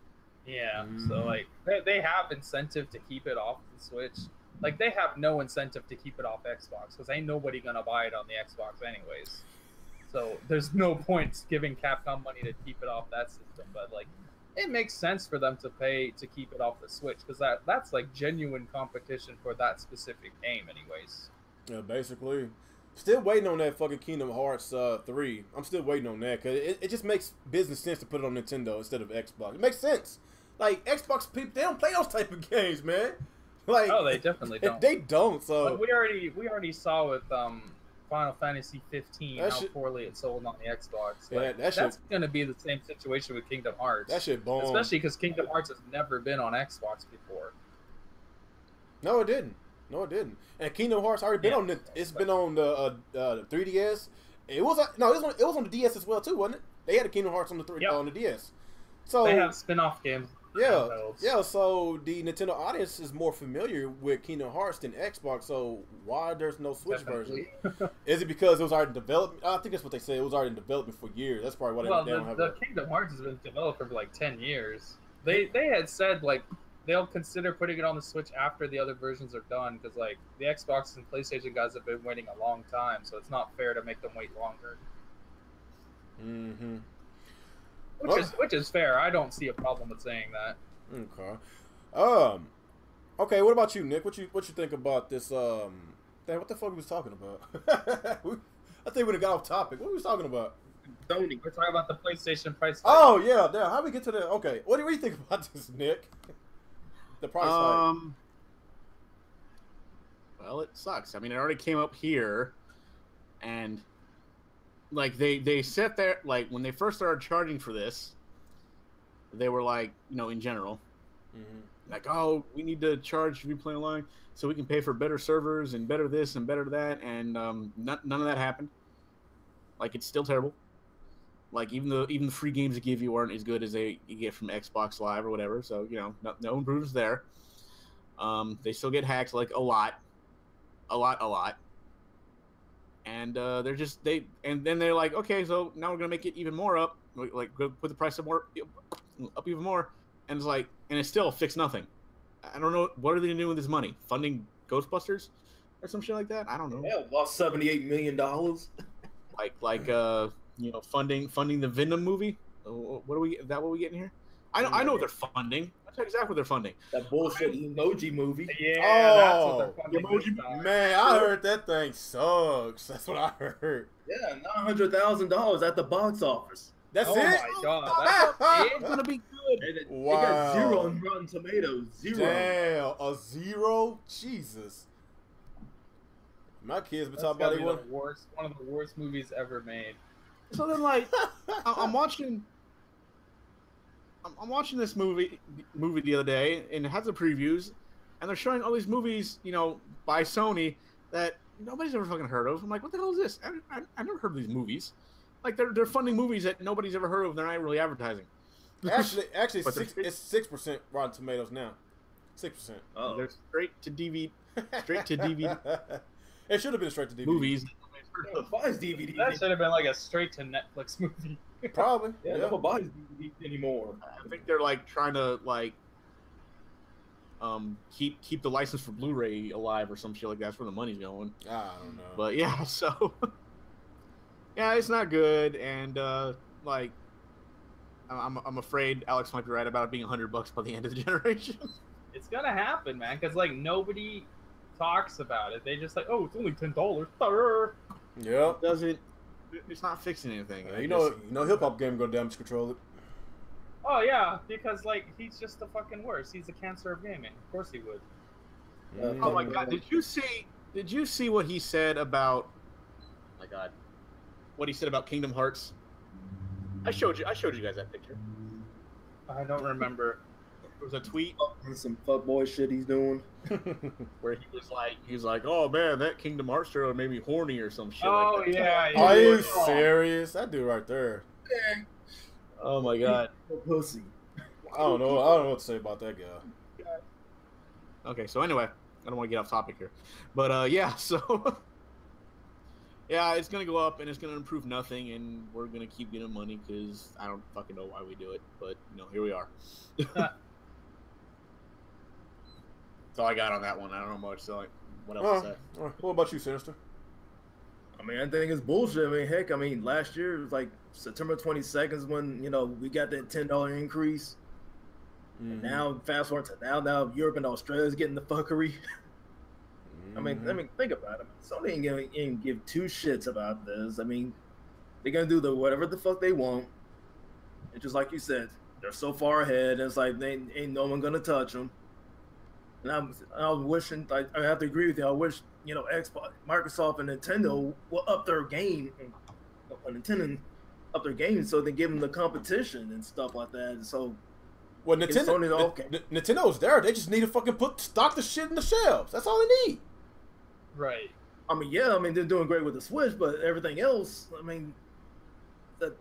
Yeah, so like they have incentive to keep it off the Switch. Like, they have no incentive to keep it off Xbox because ain't nobody gonna buy it on the Xbox anyways. So there's no point giving Capcom money to keep it off that system. But like, it makes sense for them to pay to keep it off the Switch because that's like genuine competition for that specific game, anyways. Yeah, basically. Still waiting on that fucking Kingdom Hearts 3. I'm still waiting on that because it just makes business sense to put it on Nintendo instead of Xbox. It makes sense. Like Xbox people, they don't play those type of games, man. Like, oh, they definitely don't. They don't. So but we already saw with Final Fantasy 15 how poorly it sold on the Xbox. Yeah, that's going to be the same situation with Kingdom Hearts. That shit bomb. Especially because Kingdom Hearts has never been on Xbox before. No, it didn't. No, it didn't. And Kingdom Hearts already been on the. It's been on the 3DS. It was it was on the DS as well too, wasn't it? They had a Kingdom Hearts on the on the DS. So they have spin-off games. Yeah, yeah. So the Nintendo audience is more familiar with Kingdom Hearts than Xbox. So why there's no Switch version? Is it because it was already in development? I think that's what they said. It was already in development for years. That's probably why they don't have. The Kingdom Hearts has been developed for like 10 years. They had said like they'll consider putting it on the Switch after the other versions are done because like the Xbox and PlayStation guys have been waiting a long time, so it's not fair to make them wait longer. Mm-hmm. Which is fair. I don't see a problem with saying that. Okay. Okay. What about you, Nick? What you think about this? Damn, what the fuck we was talking about? I think we got off topic. What were we talking about? Sony. We're talking about the PlayStation price. Oh yeah, damn. How we get to that? Okay. What do you think about this, Nick? The price hike. Well, it sucks. I mean, it already came up here, and like they sat there, like when they first started charging for this, they were like, you know, in general, like, oh, we need to charge to be playing online so we can pay for better servers and better this and better that, and none of that happened. Like, it's still terrible. Like, even the free games they give you aren't as good as you get from Xbox Live or whatever. So, you know, no improvements there. They still get hacked, like, a lot. And and then they're like, okay, so now we're gonna make it even more up, like put the price up even more, and it's like, and it still fixed nothing. I don't know, what are they gonna do with this money? Funding Ghostbusters or some shit like that? I don't know. Yeah, lost $78 million. like you know, funding the Venom movie. What are we? Is that what we getting here? I know what they're funding. That's exactly what they're funding. That bullshit emoji movie. Yeah, that's what they're funding. Emoji, man, I heard that thing sucks. That's what I heard. Yeah, $900,000 at the box office. That's it. Oh my god, it's gonna be good. It got 0 on Rotten Tomatoes. 0. Damn, a 0? Jesus. My kids been talking about it. One of the worst movies ever made. So then, like, I'm watching this movie the other day, and it has the previews, and they're showing all these movies, you know, by Sony that nobody's ever fucking heard of. I'm like, what the hell is this? I've never heard of these movies. Like, they're funding movies that nobody's ever heard of. They're not really advertising. Actually, it's 6% Rotten Tomatoes now. 6%. Oh, they're straight to DVD. It should have been straight to DVD. Movies. Buys DVD. That should have been like a straight to Netflix movie. Probably. Yeah, no one buys DVD anymore. I think they're like trying to like keep the license for Blu-ray alive or some shit like that. That's where the money's going. I don't know. But yeah, so yeah, it's not good, and like I'm afraid Alex might be right about it being $100 by the end of the generation. It's gonna happen, man, because like nobody talks about it. They just like, oh, it's only $10. Yep. It's not fixing anything. You know, hip hop game go damage control it. Oh yeah, because like he's just the fucking worst. He's the cancer of gaming. Of course he would. Oh my god! Did you see what he said about? Oh my god, what he said about Kingdom Hearts? I showed you guys that picture. I don't remember. It was a tweet. Some fuckboy shit he's doing. Where he was like, oh man, that Kingdom Hearts trailer made me horny or some shit. Oh like that. yeah. Are you serious? That dude right there. Oh my god. Pussy. I don't know what to say about that guy. Okay, so anyway, I don't want to get off topic here, but yeah, so yeah, it's gonna go up and it's gonna improve nothing, and we're gonna keep getting money because I don't fucking know why we do it, but you know, here we are. That's all I got on that one. I don't know much. So, like, what else to say? What about you, Sinister? I mean, I think it's bullshit. I mean, heck, I mean, last year it was like September 22nd is when we got that $10 increase. And now fast forward to now Europe and Australia is getting the fuckery. I mean, think about it. Sony ain't give two shits about this. I mean, they're gonna do whatever the fuck they want. And just like you said, they're so far ahead. It's like they ain't no one gonna touch them. And I'm wishing, I have to agree with you. I wish Xbox, Microsoft, and Nintendo will up their game. Nintendo up their game so they give them the competition and stuff like that. So, well, Nintendo's there. They just need to fucking stock the shit in the shelves. That's all they need. Right. I mean, yeah. I mean, they're doing great with the Switch, but everything else, I mean, they're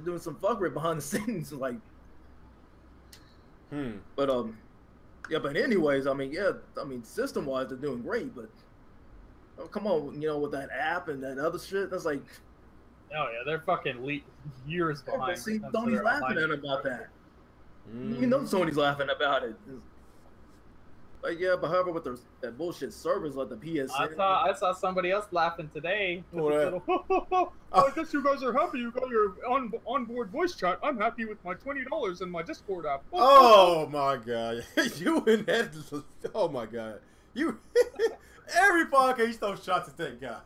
doing some fuckery behind the scenes, like. But yeah. But anyways, I mean, yeah. I mean, system-wise, they're doing great, but come on, with that app and that other shit, that's like. Oh yeah, they're fucking years behind. See, Sony's laughing at about that. Sony's laughing about it. But yeah, but however, with that bullshit service like the PSN. I saw somebody else laughing today. I guess you guys are happy you got your onboard voice chat. I'm happy with my $20 in my Discord app. Oh my god, you and that. Oh my god, you. Every podcast you throw shots at that guy.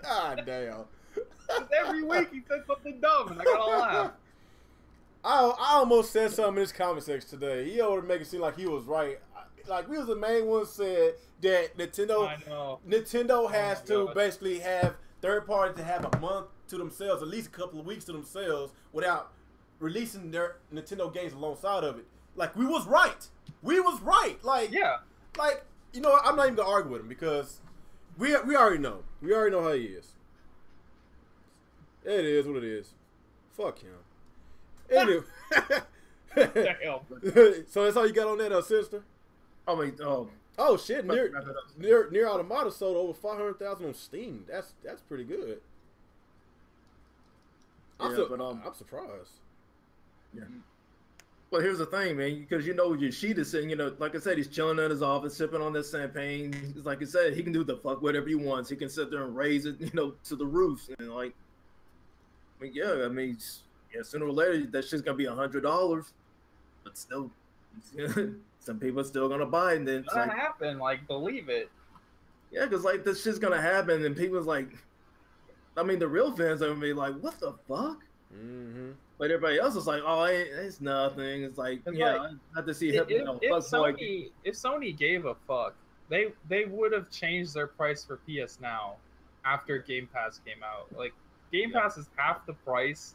God damn. Every week he said something dumb, and I gotta laugh. I almost said something in this comment section today. He ought to make it seem like he was right. Like we was the main one said that Nintendo has to basically have third parties to have a month to themselves, at least a couple of weeks to themselves, without releasing their Nintendo games alongside of it. Like we was right. We was right. Like yeah. Like I'm not even gonna argue with him because we already know. We already know how he is. It is what it is. Fuck him. Anyway. So that's all you got on that, sister? I mean, oh shit! Near Automata sold over 500,000 on Steam. That's pretty good. I'm surprised. Yeah. Well, here's the thing, man. Because Yoshida's saying, like I said, he's chilling in his office, sipping on this champagne. It's like I said, he can do the fuck whatever he wants. He can sit there and raise it, to the roof. And like, sooner or later that shit's gonna be $100. But still, some people are still gonna buy it. And then it's gonna happen. Like, believe it. Yeah, because like this shit's gonna happen, and people's like, I mean, the real fans are gonna be like, what the fuck? But everybody else is like, oh, it's nothing. It's like, I have to see him. If Sony gave a fuck, they would have changed their price for PS Now after Game Pass came out. Like, Game Pass is half the price,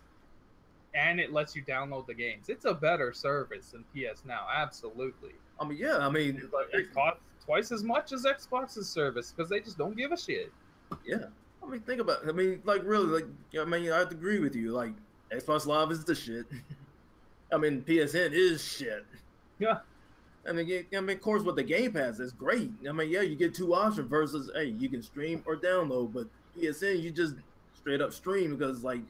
and it lets you download the games. It's a better service than PS Now, absolutely. I mean, yeah, it costs twice as much as Xbox's service because they just don't give a shit. Yeah, I mean, think about it. I mean, like, really, like, I have to agree with you. Like, Xbox Live is the shit. I mean, PSN is shit. Yeah. I mean, of course, with the Game Pass, it's great. I mean, yeah, you get two options versus, hey, you can stream or download, but PSN, you just straight up stream because, like,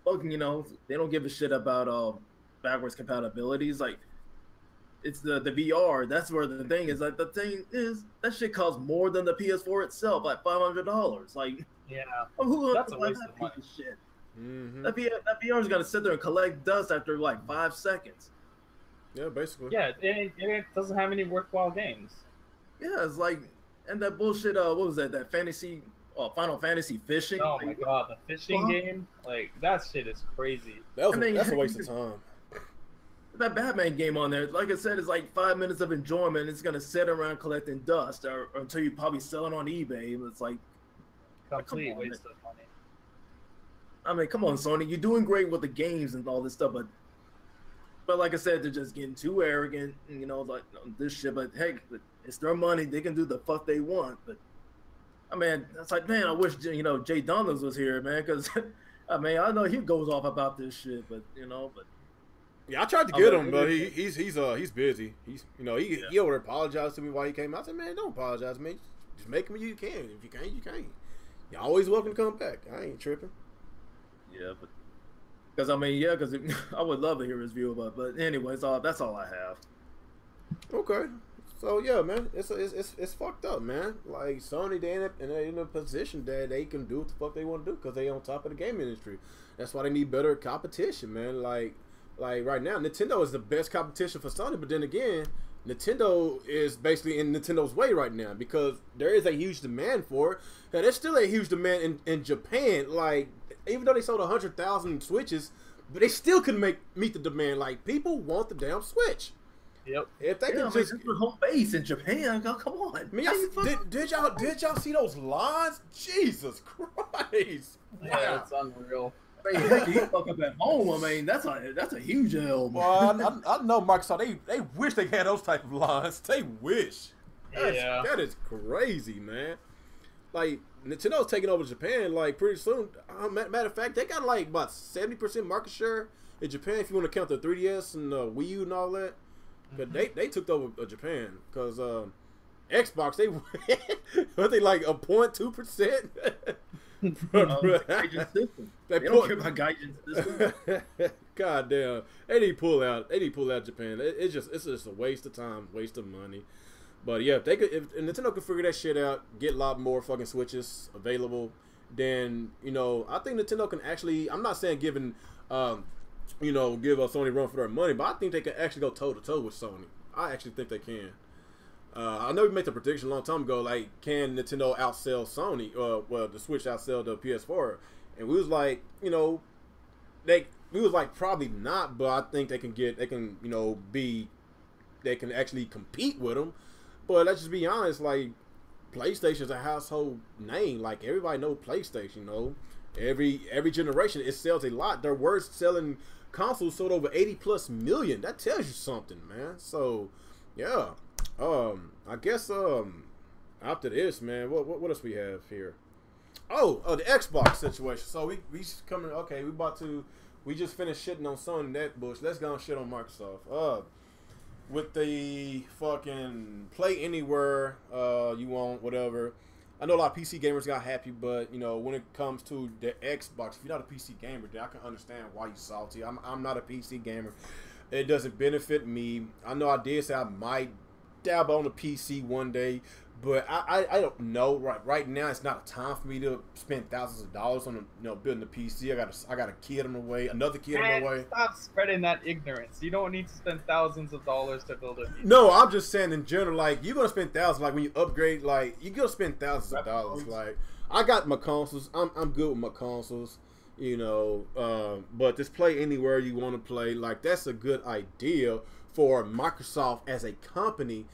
fucking, they don't give a shit about backwards compatibility. It's like, it's the VR. That's where the thing is. Like, the thing is, that shit costs more than the PS4 itself, like $500. Like, yeah, that's a waste of money. Shit. That VR is gonna sit there and collect dust after like 5 seconds. Yeah, basically. Yeah, it doesn't have any worthwhile games. Yeah, it's like, and that bullshit. What was that? That Final Fantasy fishing. Oh my god, the fishing game. Like, that shit is crazy. That's a waste of time. That Batman game on there, like I said, is like 5 minutes of enjoyment. It's gonna sit around collecting dust, or until you probably sell it on eBay. It's like complete waste of money. I mean, come on, Sony. You're doing great with the games and all this stuff, but like I said, they're just getting too arrogant, like this shit. But hey, it's their money. They can do the fuck they want. But I mean, it's like, man, I wish Jay Donalds was here, man, because I mean, I know he goes off about this shit, but yeah, I tried to get him, but he's busy. He's he over apologized to me while he came out. I said, man, don't apologize to me. Just make him you can. If you can't, you can't. You're always welcome to come back. I ain't tripping. Yeah, but because I would love to hear his view about. But anyways, that's all I have. Okay, So yeah, man, it's fucked up, man. Like Sony, they're in a position that they can do what the fuck they want to do because they on top of the game industry. That's why they need better competition, man. Like right now, Nintendo is the best competition for Sony, but then again, Nintendo is basically in Nintendo's way right now because there is a huge demand for it. And there's still a huge demand in Japan. Like even though they sold 100,000 Switches, but they still couldn't meet the demand. Like people want the damn Switch. Yep. If they could just the home base in Japan, come on. I mean, did y'all see those lines? Jesus Christ! Yeah, it's unreal. Hey, heck, you fuck up at home. I mean, that's a huge L. Well, I know Microsoft. They wish they had those type of lines. They wish. That is crazy, man. Like Nintendo's taking over Japan. Like pretty soon. Matter of fact, they got like about 70% market share in Japan. If you want to count the 3DS and Wii U and all that. But they took over Japan because Xbox they like a 0.2%. They don't care about Gaijin system. God damn, they need to pull out. They need to pull out Japan. It's just a waste of time, waste of money. But yeah, if Nintendo could figure that shit out, get a lot more fucking Switches available, then I think Nintendo can actually. I'm not saying giving. Give a Sony run for their money, but I think they can actually go toe to toe with Sony. I actually think they can. I know we made the prediction a long time ago, like, can Nintendo outsell Sony? Well, the Switch outsell the PS4, and we was like, probably not, but I think they can actually compete with them. But let's just be honest, like, PlayStation's a household name. Like everybody knows PlayStation. Every generation it sells a lot. Their worst selling consoles sold over 80+ million. That tells you something, man. So yeah, I guess after this, man, what else we have here? The Xbox situation. So we coming. Okay, we just finished shitting on Sony that bush. Let's go and shit on Microsoft. With the fucking Play Anywhere, you want whatever. I know a lot of PC gamers got happy, but when it comes to the Xbox, if you're not a PC gamer, then I can understand why you're salty. I'm not a PC gamer. It doesn't benefit me. I know I did say I might dabble on the PC one day, but I don't know. Right now, it's not a time for me to spend thousands of dollars on building a PC. I got a kid on the way, another kid on the way. Stop spreading that ignorance. You don't need to spend thousands of dollars to build a PC. No, I'm just saying in general. Like you're gonna spend thousands. Like when you upgrade, like you're gonna spend thousands of dollars. Like I got my consoles. I'm good with my consoles. But this Play Anywhere you want to play, like that's a good idea for Microsoft as a company.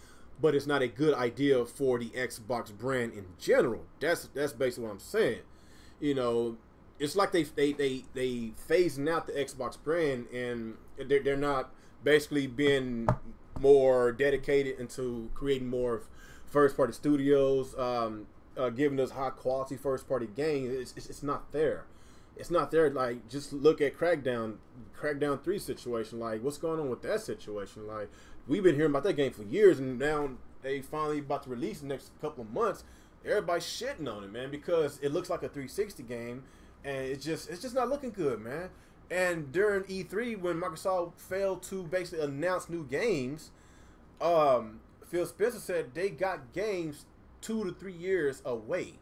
But it's not a good idea for the Xbox brand in general. That's basically what I'm saying. It's like they phasing out the Xbox brand, and they're not basically being more dedicated into creating more first party studios, giving us high quality first party games. It's not there. It's not there. Like just look at Crackdown 3 situation. Like what's going on with that situation? Like we've been hearing about that game for years, and now they finally about to release the next couple of months. Everybody's shitting on it, man, because it looks like a 360 game, and it's just not looking good, man. And during E3, when Microsoft failed to basically announce new games, Phil Spencer said they got games 2 to 3 years away,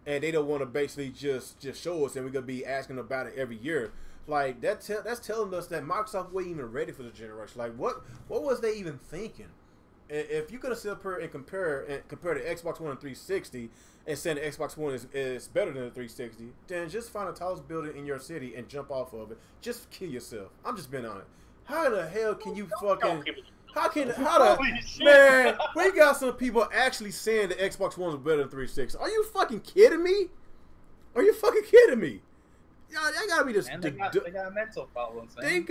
and they don't want to basically just show us, and we're gonna be asking about it every year. Like that's telling us that Microsoft wasn't even ready for the generation. Like what was they even thinking? If you're gonna sit up here and compare the Xbox One and 360 and say the Xbox One is better than the 360, then just find a tallest building in your city and jump off of it. Just kill yourself. I'm just being honest. How the hell can you fucking? Man, we got some people actually saying the Xbox One is better than 360. Are you fucking kidding me? Are you fucking kidding me? Yeah, they gotta be just. And they got mental problems. Man.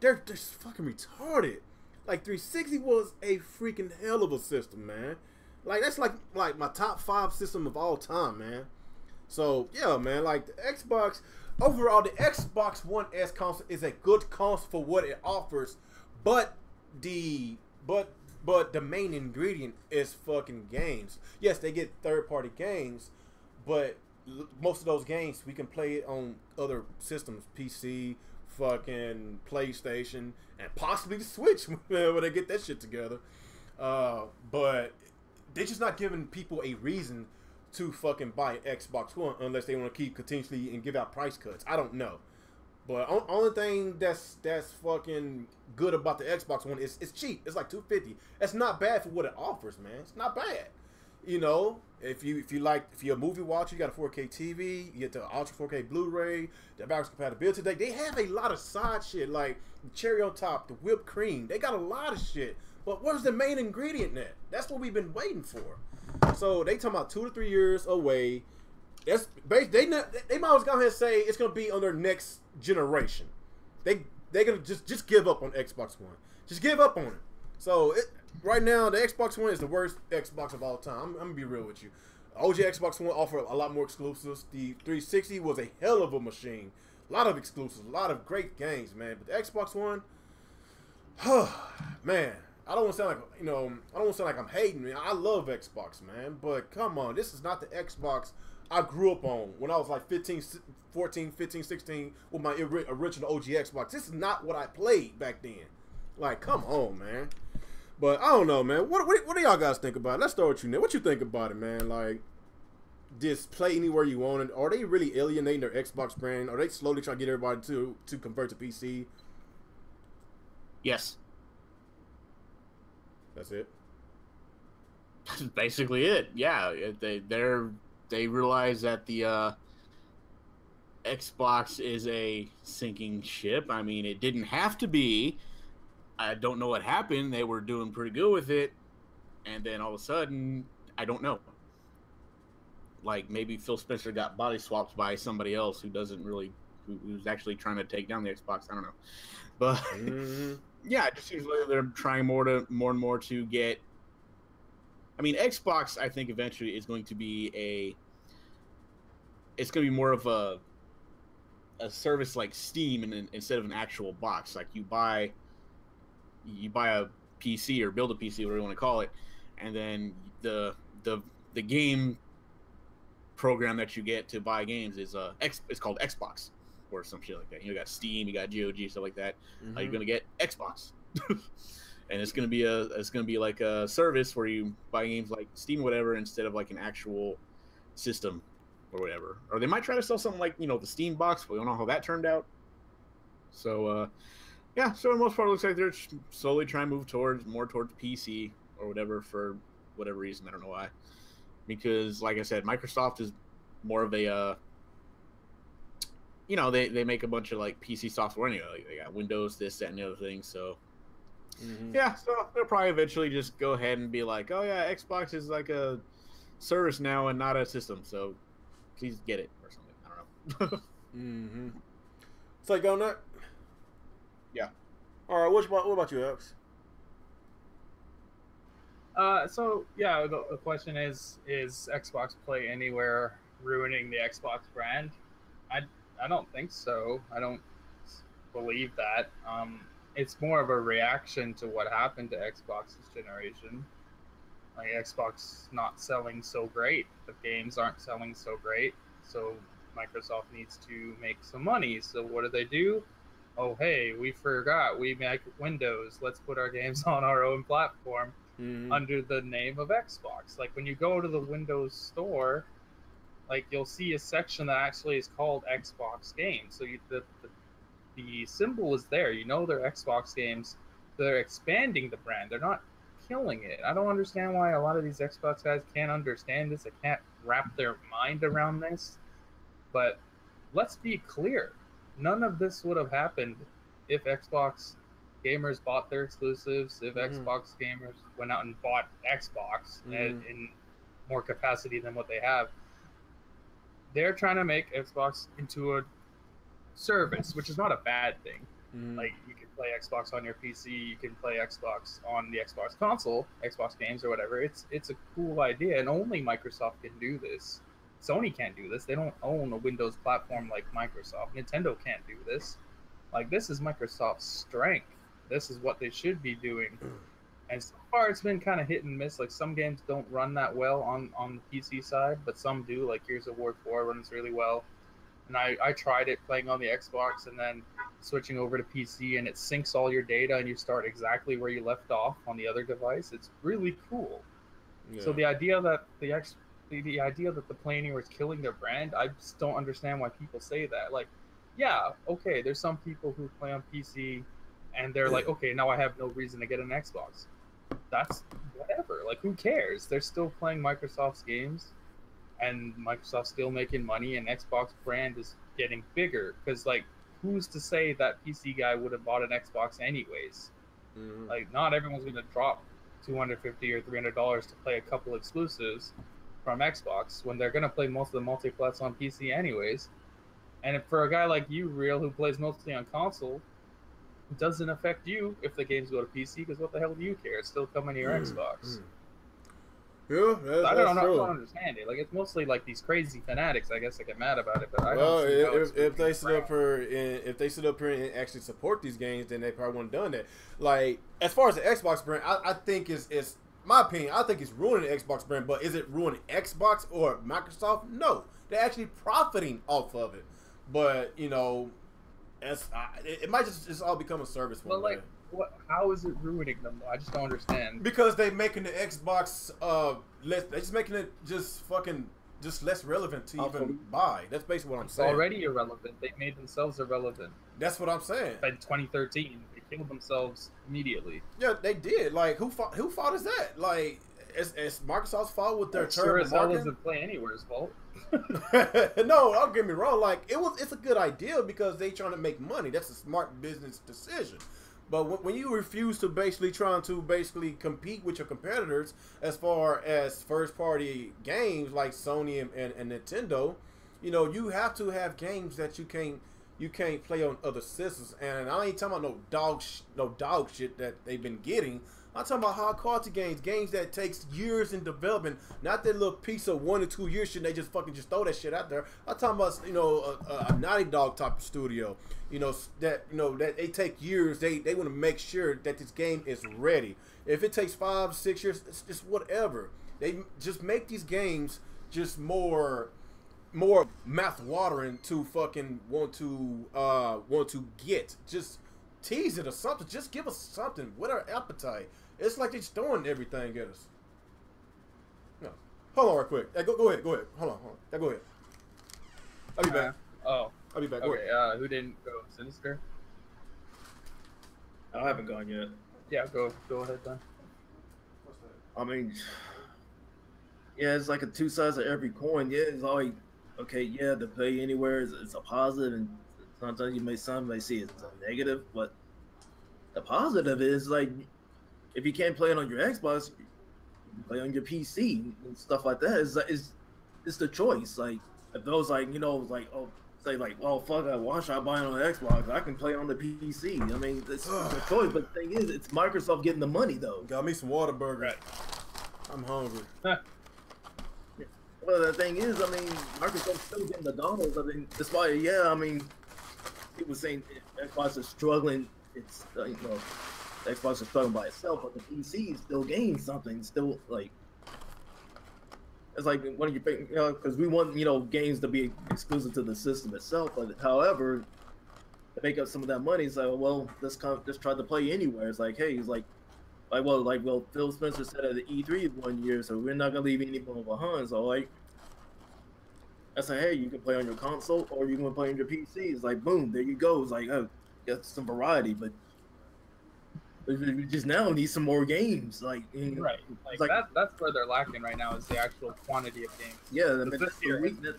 They're fucking retarded. Like 360 was a freaking hell of a system, man. Like that's like my top 5 system of all time, man. So yeah, man. Like the Xbox overall, the Xbox One S console is a good console for what it offers, but the main ingredient is fucking games. Yes, they get third-party games, but most of those games we can play it on other systems, PC, fucking PlayStation, and possibly the Switch when they get that shit together. But they're just not giving people a reason to fucking buy an Xbox One unless they want to keep continuously and give out price cuts. I don't know. But only thing that's fucking good about the Xbox One is it's cheap. It's like $250. That's not bad for what it offers, man. It's not bad. You know, if you're a movie watcher, you got a 4K TV, you get the Ultra 4K Blu-ray, the backwards compatibility. They have a lot of side shit like the cherry on top, the whipped cream. They got a lot of shit. But where's the main ingredient in that? That's what we've been waiting for. So they talking about 2 to 3 years away. That's they might as well go ahead and say it's gonna be on their next generation. They're gonna just give up on Xbox One. Just give up on it. So right now the Xbox One is the worst Xbox of all time. I'm gonna be real with you. OG Xbox One offered a lot more exclusives. The 360 was a hell of a machine. A lot of exclusives, a lot of great games, man. But the Xbox One, man. I don't want to sound like, I don't want to sound like I'm hating, man. I love Xbox, man. But come on, this is not the Xbox I grew up on when I was like 14, 15, 16 with my original OG Xbox. This is not what I played back then. Like, come on, man. But I don't know, man. What do y'all guys think about it? Let's start with you, Nick. What you think about it, man? Like, just play anywhere you want it. Are they really alienating their Xbox brand? Are they slowly trying to get everybody to convert to PC? Yes. That's it. That's basically it. Yeah, they realize that the Xbox is a sinking ship. I mean, it didn't have to be. I don't know what happened. They were doing pretty good with it, and then all of a sudden, I don't know. Like maybe Phil Spencer got body swapped by somebody else who's actually trying to take down the Xbox. I don't know, but. Yeah, it just seems like they're trying more and more to get. I mean, Xbox, I think eventually is going to be it's going to be more of a service like Steam instead of an actual box. Like you buy a PC or build a PC, whatever you want to call it, and then the game program that you get to buy games is it's called Xbox. Or some shit like that. You got Steam, you got GOG, stuff like that. Mm-hmm. You're gonna get Xbox, and it's gonna be like a service where you buy games like Steam, or whatever, instead of like an actual system or whatever. Or they might try to sell something like the Steam box. But we don't know how that turned out. So yeah. So for the most part, it looks like they're slowly trying to move more towards PC or whatever for whatever reason. I don't know why. Because like I said, Microsoft is more of a they make a bunch of like PC software anyway. Like, they got Windows, this, that, and the other thing. So yeah, so they'll probably eventually just go ahead and be like, oh yeah, Xbox is like a service now and not a system. So please get it or something. I don't know. It's like on that. Yeah. All right. What about you, Alex? So yeah, the question is Xbox Play Anywhere ruining the Xbox brand? I don't think so. I don't believe that. It's more of a reaction to what happened to Xbox this generation. Like Xbox not selling so great, the games aren't selling so great, so Microsoft needs to make some money. So what do? Oh hey, we forgot we make Windows. Let's put our games on our own platform under the name of Xbox. Like when you go to the Windows store, like you'll see a section that actually is called Xbox games. So the symbol is there. They're Xbox games. They're expanding the brand. They're not killing it. I don't understand why a lot of these Xbox guys can't understand this. They can't wrap their mind around this. But let's be clear. None of this would have happened if Xbox gamers bought their exclusives, if Xbox gamers went out and bought Xbox in more capacity than what they have. They're trying to make Xbox into a service, which is not a bad thing. Like you can play Xbox on your PC, you can play Xbox on the Xbox console, Xbox games or whatever. It's a cool idea, and only Microsoft can do this. Sony can't do this. They don't own a Windows platform like Microsoft. Nintendo can't do this. Like this is Microsoft's strength. This is what they should be doing. And so far, it's been kind of hit and miss. Like some games don't run that well on the PC side, but some do. Like Gears of War 4 runs really well. and I tried it playing on the Xbox and then switching over to PC, and it syncs all your data and you start exactly where you left off on the other device. It's really cool. Yeah. So the idea that the idea that the Play Anywhere is killing their brand, I just don't understand why people say that. Like, yeah, okay, there's some people who play on PC and they're like, okay, now I have no reason to get an Xbox. That's whatever. Like, who cares? They're still playing Microsoft's games, and Microsoft's still making money, and Xbox brand is getting bigger. Because, like, who's to say that PC guy would have bought an Xbox anyways? Mm-hmm. Like, not everyone's going to drop $250 or $300 to play a couple exclusives from Xbox when they're going to play most of the multiplats on PC anyways. And if for a guy like you, Real, who plays mostly on console, it doesn't affect you if the games go to PC, because what the hell do you care? It's still coming to your Xbox. Yeah, I don't understand it. Like, it's mostly like these crazy fanatics, I guess, that get mad about it. But I well, don't see how it's if they really sit up here and actually support these games, then they probably wouldn't have done that. Like, as far as the Xbox brand, I think it's my opinion. I think it's ruining the Xbox brand. But is it ruining Xbox or Microsoft? No, they're actually profiting off of it. But you know, it might just all become a service for them. Like, how is it ruining them? I just don't understand. Because they making the Xbox they're just making it just less relevant to even buy. That's basically what I'm saying. It's already irrelevant. They made themselves irrelevant. That's what I'm saying. In 2013, they killed themselves immedially. Yeah, they did. Like, who fault is that? Like, it's Microsoft's fault with their sure as hell marketing? isn't Play Anywhere's fault. No, don't get me wrong. Like, it's a good idea because they trying to make money. That's a smart business decision. But when you refuse to basically compete with your competitors as far as first party games like Sony and Nintendo, you know, you have to have games that you can't play on other systems. And I ain't talking about no dog shit that they've been getting. I'm talking about high quality games that takes years in development, not that little piece of 1 or 2 year shit. They just throw that shit out there. I'm talking about, you know, a Naughty Dog type of studio, you know, that they take years. They want to make sure that this game is ready. If it takes 5, 6 years, it's just whatever. They just make these games just more mouth watering to fucking want to get. Just tease it or something. Just give us something with our appetite. It's like they're just throwing everything at us. No. Hold on real quick. Hey, go ahead. Hold on. Hey, go ahead. I'll be back. I'll be back. Okay, who didn't go? Sinister? I haven't gone yet. Yeah, go ahead then. I mean, yeah, it's like a two sides of every coin. Yeah, it's like, okay, yeah, the Play Anywhere is a positive, and sometimes some may see it's a negative, but the positive is, like, if you can't play it on your Xbox, you can play on your PC and stuff like that. It's the choice. Like, if those, like, you know, like, oh, say like, well, fuck, why should I buy it on the Xbox? I can play it on the PC. I mean, it's a choice, but the thing is, it's Microsoft getting the money, though. Got me some Whataburger. Right. I'm hungry. Well, the thing is, I mean, Microsoft's still getting the dollars. I mean, that's why, yeah, I mean, people saying Xbox is struggling. It's, you know, Xbox is struggling by itself, but the PC is still gaining something. Still, like, it's like one of your, you know, because we want, you know, games to be exclusive to the system itself. But however, to make up some of that money, it's like, well, let's try to Play Anywhere. It's like, hey, it's like well, Phil Spencer said at the E3 1 year, so we're not gonna leave anyone behind. So like, I say, hey, you can play on your console or you can play on your PC. It's like, boom, there you go. It's like, oh, get some variety, but we just now need some more games. Like, you know, right, like that's where they're lacking right now, is the actual quantity of games. Yeah, I mean,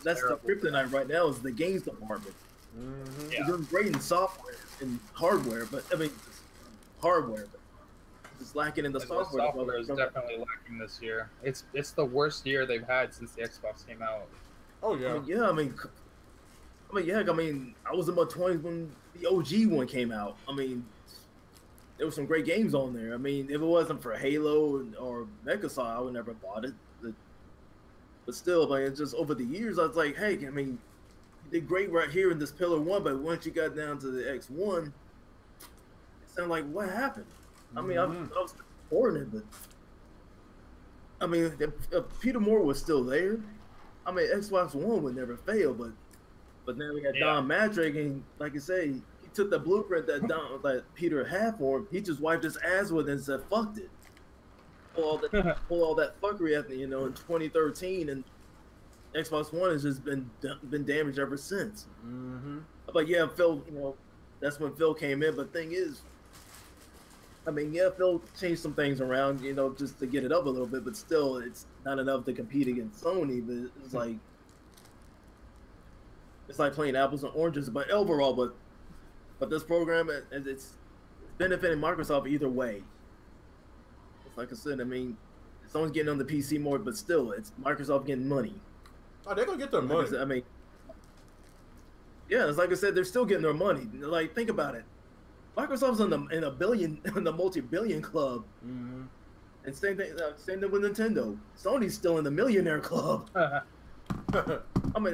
that's the kryptonite right now, is the games department. Mm-hmm. Yeah. They're doing great in software and hardware, but I mean, hardware, but it's lacking in the software. The software is definitely lacking this year. It's the worst year they've had since the Xbox came out. Oh yeah. I mean, I was in my 20s when the OG one came out. I mean, there were some great games on there. I mean, if it wasn't for Halo or Megasol, I would never bought it. But still, I mean, just over the years, I was like, hey, I mean, you did great right here in this Pillar 1, but once you got down to the X1, it sounded like, what happened? I mean, I was supporting it, but I mean, if Peter Moore was still there, I mean, Xbox One would never fail, but But then we had Yeah. Don Matrick, and like I say, he took the blueprint that Peter had for him. He just wiped his ass with it and said, "Fucked it." Pull all that fuckery at in 2013, and Xbox One has just been damaged ever since. Mm-hmm. But yeah, Phil, that's when Phil came in. But thing is, I mean, yeah, Phil changed some things around, just to get it up a little bit, but still, it's not enough to compete against Sony. But it's like playing apples and oranges. But overall, but this program, it's benefiting Microsoft either way. It's like I said, I mean, someone's getting on the PC more, but still, it's Microsoft getting money. Oh, they're gonna get their Like money. I said, I mean, yeah, it's like I said, they're still getting their money. Like, think about it. Microsoft's in the multi-billion club, Mm-hmm. and same thing with Nintendo. Sony's still in the millionaire club. I mean,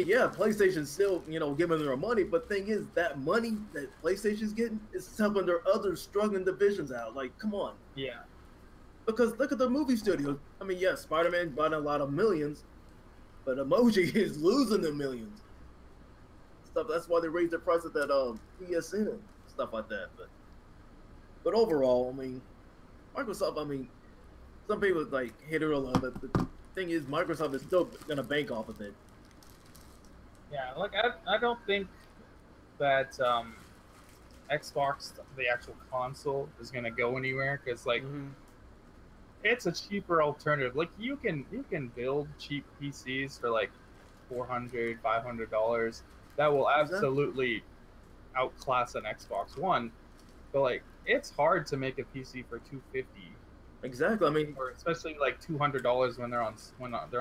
yeah, PlayStation's still giving their money, but thing is, that money that PlayStation's getting is helping their other struggling divisions out. Like, come on. Yeah. Because look at the movie studios. I mean, yes, Spider-Man bought a lot of millions, but Emoji is losing the millions. Stuff. That's why they raised the price of that PSN and stuff like that. But overall, I mean, Microsoft. I mean, some people like hate it or love it. But the thing is, Microsoft is still gonna bank off of it. Yeah, like I don't think that Xbox, the actual console, is gonna go anywhere because like it's a cheaper alternative. Like you can build cheap PCs for like $400, $500 that will absolutely outclass an Xbox One, but like it's hard to make a PC for $250. Exactly. I mean, or especially like $200 when they're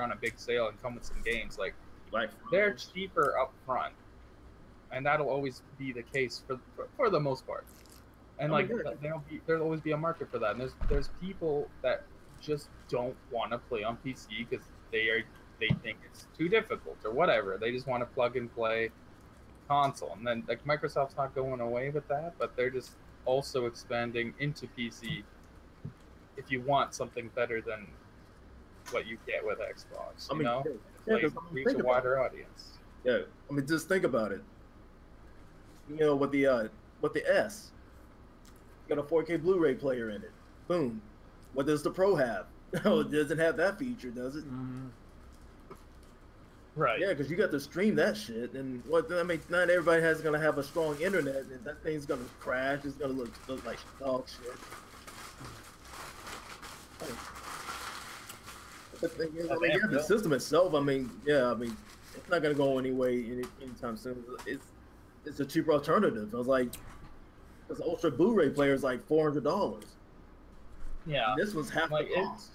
on a big sale and come with some games. Like right. They're cheaper up front, and that'll always be the case for the most part. And like there'll always be a market for that. And there's people that just don't want to play on PC because they think it's too difficult or whatever. They just want to plug and play console. And then like Microsoft's not going away with that, but they're just also expanding into PC if you want something better than what you get with Xbox. Reach a wider audience. Yeah, I mean, just think about it. With the S, got a 4K Blu-ray player in it. Boom. What does the Pro have? No, it doesn't have that feature, does it? Mm-hmm. Right. Yeah, because you got to stream that shit, and not everybody has gonna have a strong internet, and that thing's gonna crash. It's gonna look like dog shit. The thing is, the system itself. It's not gonna go anyway anytime soon. It's a cheaper alternative. I was like, this Ultra Blu-ray player is like $400. Yeah, and this was half the cost.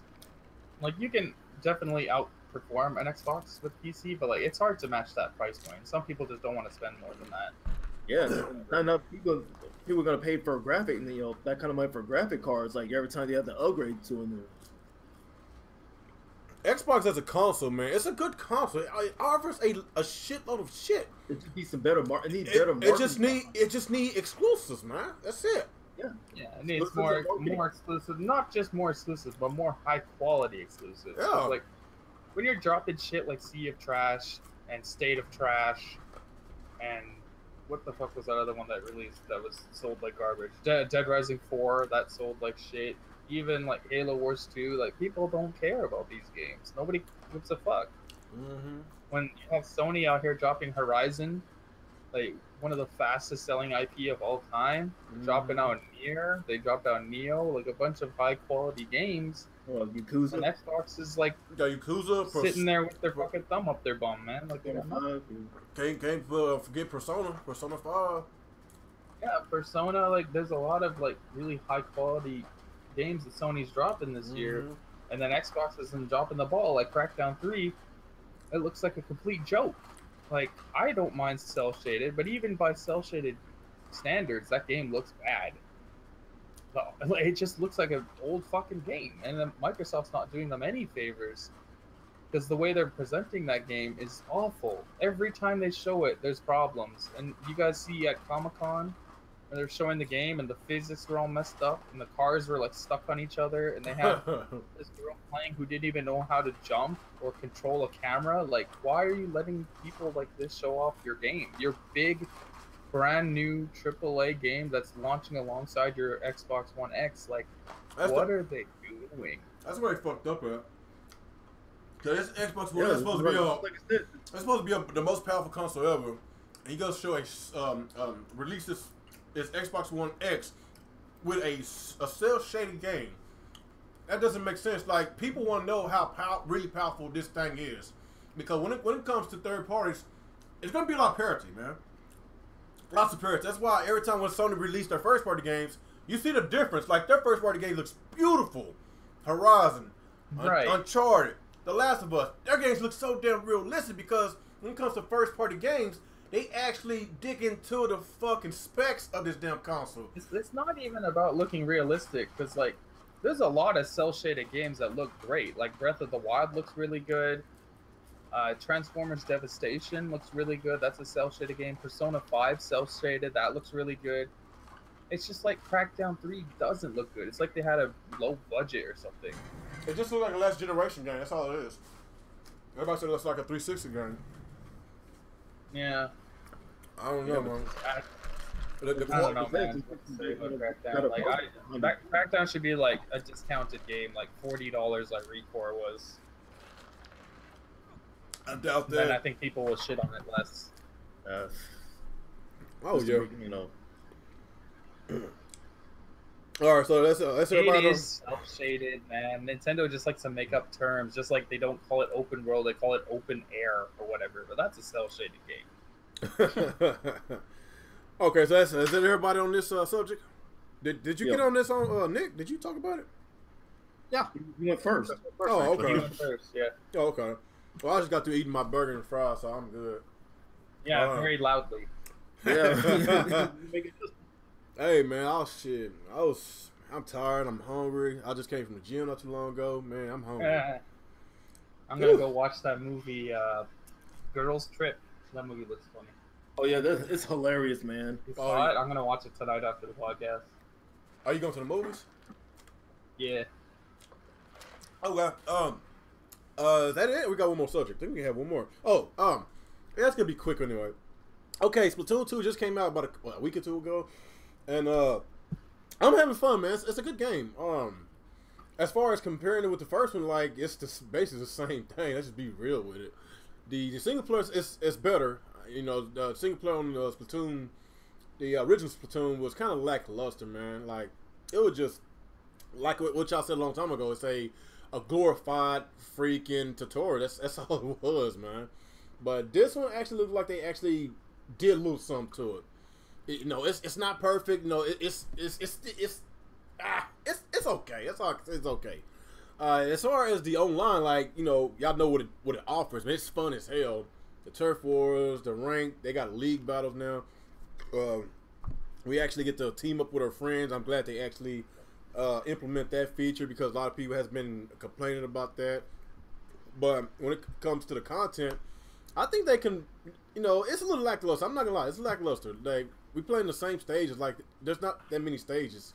Like you can definitely outperform an Xbox with PC, but like it's hard to match that price point. Some people just don't want to spend more than that. Yeah, not enough people are gonna pay for a graphic, and that kind of money for graphic cards. Like every time they have to upgrade to a new. Xbox as a console, man, it's a good console. It offers a shitload of shit. It just needs some better marketing. It just need exclusives, man. That's it. Yeah, it needs more exclusive. Not just more exclusives, but more high quality exclusives. Yeah. Like when you're dropping shit like Sea of Trash and State of Trash, and what the fuck was that other one that released that was sold like garbage? Dead Rising 4 that sold like shit. Even like Halo Wars 2, like people don't care about these games. Nobody gives a fuck. Mm-hmm. When you have Sony out here dropping Horizon, like one of the fastest selling IP of all time, dropping out Nier, they dropped out Neo, like a bunch of high quality games. Well, Yakuza. And Xbox is like Yakuza sitting there with their fucking thumb up their bum, man. Like can't forget Persona 5. Yeah, Persona. Like there's a lot of like really high quality games that Sony's dropping this year, and then Xbox isn't dropping the ball. Like Crackdown 3, it looks like a complete joke. Like I don't mind cel shaded, but even by cel shaded standards, that game looks bad. It just looks like an old fucking game, and then Microsoft's not doing them any favors because the way they're presenting that game is awful. Every time they show it, there's problems, and you guys see at Comic-Con where they're showing the game and the physics were all messed up and the cars were like stuck on each other and they had this girl playing who didn't even know how to jump or control a camera. Like, why are you letting people like this show off your game? Your big, brand new AAA game that's launching alongside your Xbox One X. Like, what are they doing? That's where they fucked up at. Cause this Xbox One is supposed to be it's supposed to be the most powerful console ever. And he goes show release this Xbox One X with a cell shaded game. That doesn't make sense. Like, people want to know how really powerful this thing is, because when it comes to third parties, it's gonna be a lot of parity, man. Lots of parity. That's why every time when Sony released their first party games, you see the difference. Like, their first party game looks beautiful. Horizon, Right. Uncharted, The Last of Us. Their games look so damn realistic because when it comes to first party games, they actually dig into the fucking specs of this damn console. It's not even about looking realistic, because like there's a lot of cell shaded games that look great. Like Breath of the Wild looks really good. Transformers Devastation looks really good. That's a cell shaded game. Persona 5 cell shaded. That looks really good. It's just like Crackdown 3 doesn't look good. It's like they had a low budget or something. It just looks like a last generation game. That's all it is. Everybody said it looks like a 360 game. Yeah. I don't know, man. I don't know, man. Crackdown. Like, Crackdown should be like a discounted game, like $40, like Recore was. I doubt that. And I think people will shit on it less. Oh yeah. You know. All right, so that's everybody. It is self-shaded, man. Nintendo just likes to make up terms, just like they don't call it open world, they call it open air or whatever. But that's a self-shaded game. Okay, so is that everybody on this subject? Did you get on this on Nick? Did you talk about it? Yeah, You went first. Oh, okay. You went first, yeah. Oh, okay. Well, I just got through eating my burger and fries, so I'm good. Yeah, very loudly. Yeah. Hey man, I'm tired. I'm hungry. I just came from the gym not too long ago. Man, I'm hungry. I'm gonna go watch that movie, Girls Trip. That movie looks funny. Oh yeah, it's hilarious, man. You saw it? I'm gonna watch it tonight after the podcast. Are you going to the movies? Yeah. Okay. Is that it? We got one more subject. I think we can have one more. Oh, yeah, that's gonna be quick anyway. Okay, Splatoon 2 just came out about a week or two ago, and I'm having fun, man. It's a good game. As far as comparing it with the first one, like, it's basically the same thing. Let's just be real with it. The single player is better. You know, the single player on Splatoon, the original Splatoon was kind of lackluster, man. Like, it was just like what y'all said a long time ago. It's a glorified freaking tutorial. That's all it was, man. But this one actually looks like they actually did lose something to it. You know, it's not perfect. You know, it's okay. It's okay. As far as the online, like, you know, y'all know what it offers, man. It's fun as hell. The turf wars, the rank, they got league battles now. We actually get to team up with our friends. I'm glad they actually implement that feature, because a lot of people has been complaining about that. But when it comes to the content, I think they can, you know, it's a little lackluster. I'm not gonna lie, it's lackluster. Like, we play in the same stages. Like, there's not that many stages.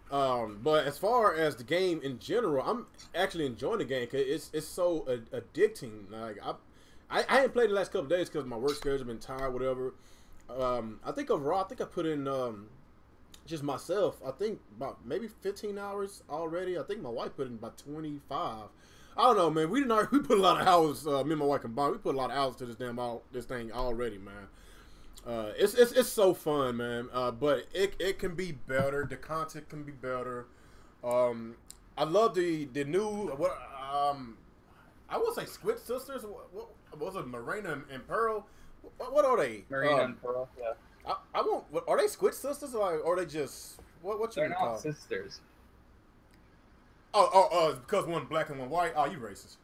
But as far as the game in general, I'm actually enjoying the game because it's so addicting. Like, I hadn't played the last couple of days because my work schedule been tired, whatever. I think overall, I put in just myself, I think about maybe 15 hours already. I think my wife put in about 25. I don't know, man. We put a lot of hours. Me and my wife combined, we put a lot of hours to this thing already, man. It's so fun, man. But it can be better. The content can be better. I love the new I would say Squid Sisters. What was it, Marina and Pearl? What are they? Marina and Pearl, yeah. I won't. Are they Squid Sisters or are they just what you They're call? not sisters. Oh, because one black and one white. Oh, you racist.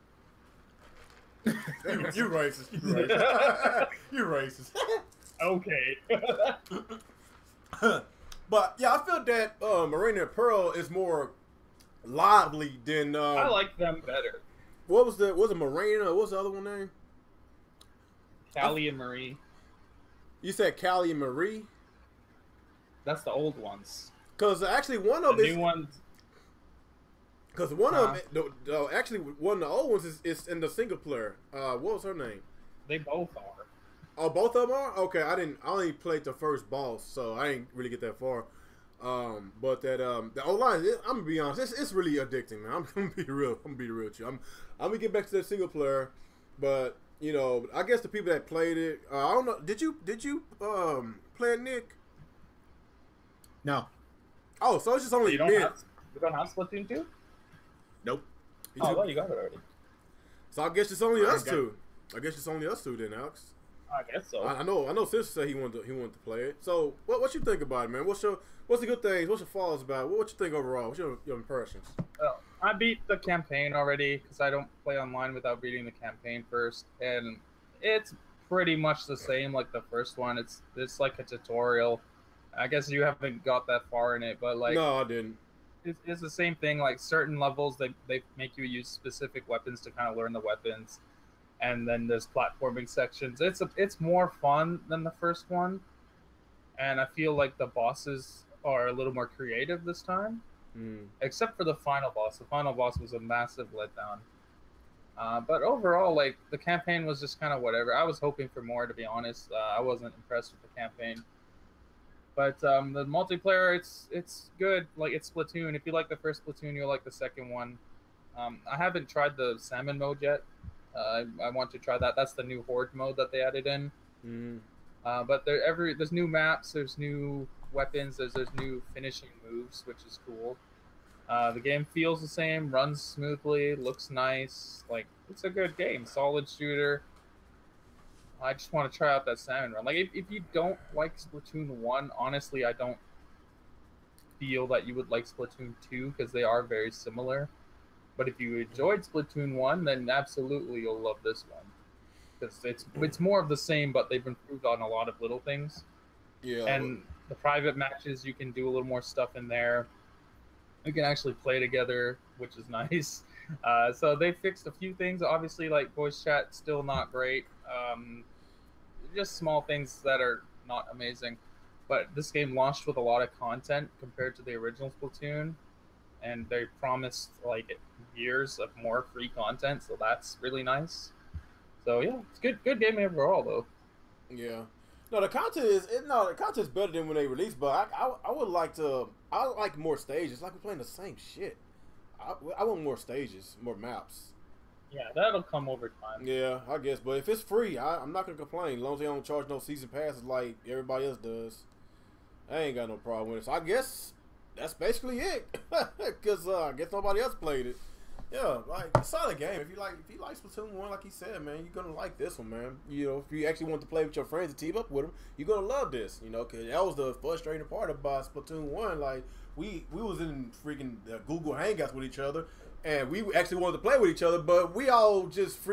you racist. You racist. You racist. Okay. But yeah, I feel that Marina and Pearl is more lively than. I like them better. What was it Marina? What was the other one name? Callie and Marie. You said Callie and Marie? That's the old ones. Because actually one of The them is new ones. because one of them actually one of the old ones is in the single player. What was her name? They both are. Oh, both of them are? Okay, I only played the first boss, so I didn't really get that far. But that the online, I'm gonna be honest, it's really addicting, man. I'm gonna be real with you. I'm gonna get back to that single player, but you know, I guess the people that played it, I don't know. Did you play it, Nick? No. Oh, so it's just only You don't have Splatoon 2? Nope. Oh, well, you got it already. So I guess it's only us Okay. two. I guess it's only us two then, Alex. I guess so. I know. Sister said he wanted to play it. So what you think about it, man? What's the good things? What's your flaws about it? What you think overall? What's your impressions? Well, I beat the campaign already because I don't play online without reading the campaign first, and it's pretty much the same like the first one. It's like a tutorial. I guess you haven't got that far in it, but like No, I didn't. it's the same thing. Like certain levels, they make you use specific weapons to kind of learn the weapons, and then there's platforming sections. It's more fun than the first one, and I feel like the bosses are a little more creative this time. Except for the final boss. The final boss was a massive letdown. But overall, like the campaign was just kind of whatever. I was hoping for more, to be honest. I wasn't impressed with the campaign. But the multiplayer, it's good. Like it's Splatoon. If you like the first Splatoon, you'll like the second one. I haven't tried the salmon mode yet. I want to try that. That's the new horde mode that they added in. But there's new maps. There's new weapons. There's new finishing moves, which is cool. The game feels the same, runs smoothly, looks nice. Like it's a good game, solid shooter. I just want to try out that salmon run. Like if you don't like Splatoon 1, honestly, I don't feel that you would like Splatoon 2 because they are very similar. But if you enjoyed Splatoon 1, then absolutely you'll love this one. Because it's more of the same, but they've improved on a lot of little things. Yeah. And the private matches, you can do a little more stuff in there. You can actually play together, which is nice. So they fixed a few things. Obviously, like voice chat, still not great. Just small things that are not amazing. But this game launched with a lot of content compared to the original Splatoon. And they promised like years of more free content, so that's really nice. So yeah, it's good game overall though. Yeah. No, the content's better than when they released, but I would like to. I like more stages. Like we're playing the same shit. I want more stages, more maps. Yeah, that'll come over time. Yeah, I guess. But if it's free, I'm not gonna complain. As long as they don't charge no season passes like everybody else does, I ain't got no problem with it. So I guess that's basically it. Cause I guess nobody else played it. Yeah, like a solid game. If you like Splatoon 1, like he said, man, you're gonna like this one, man. You know, if you actually want to play with your friends and team up with them, you're gonna love this. You know, cause that was the frustrating part about Splatoon 1. Like we was in freaking Google Hangouts with each other, and we actually wanted to play with each other, but we all just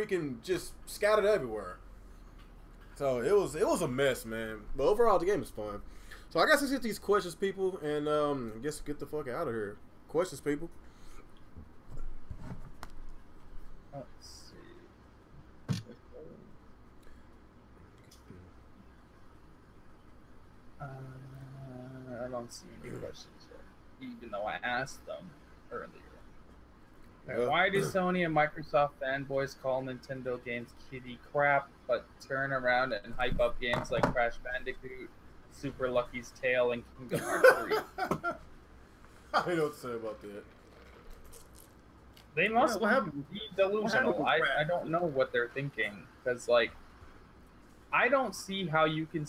scattered everywhere. So it was a mess, man. But overall, the game is fun. So I guess let's get these questions, people, and I guess get the fuck out of here. Questions, people. Let's see. I don't see any questions yet, even though I asked them earlier. Yeah. Why do Sony and Microsoft fanboys call Nintendo games kiddie crap, but turn around and hype up games like Crash Bandicoot, Super Lucky's Tale, and Kingdom Hearts 3? I don't know what to say about that. They must What be delusional. I don't know what they're thinking. Because, like, I don't see how you can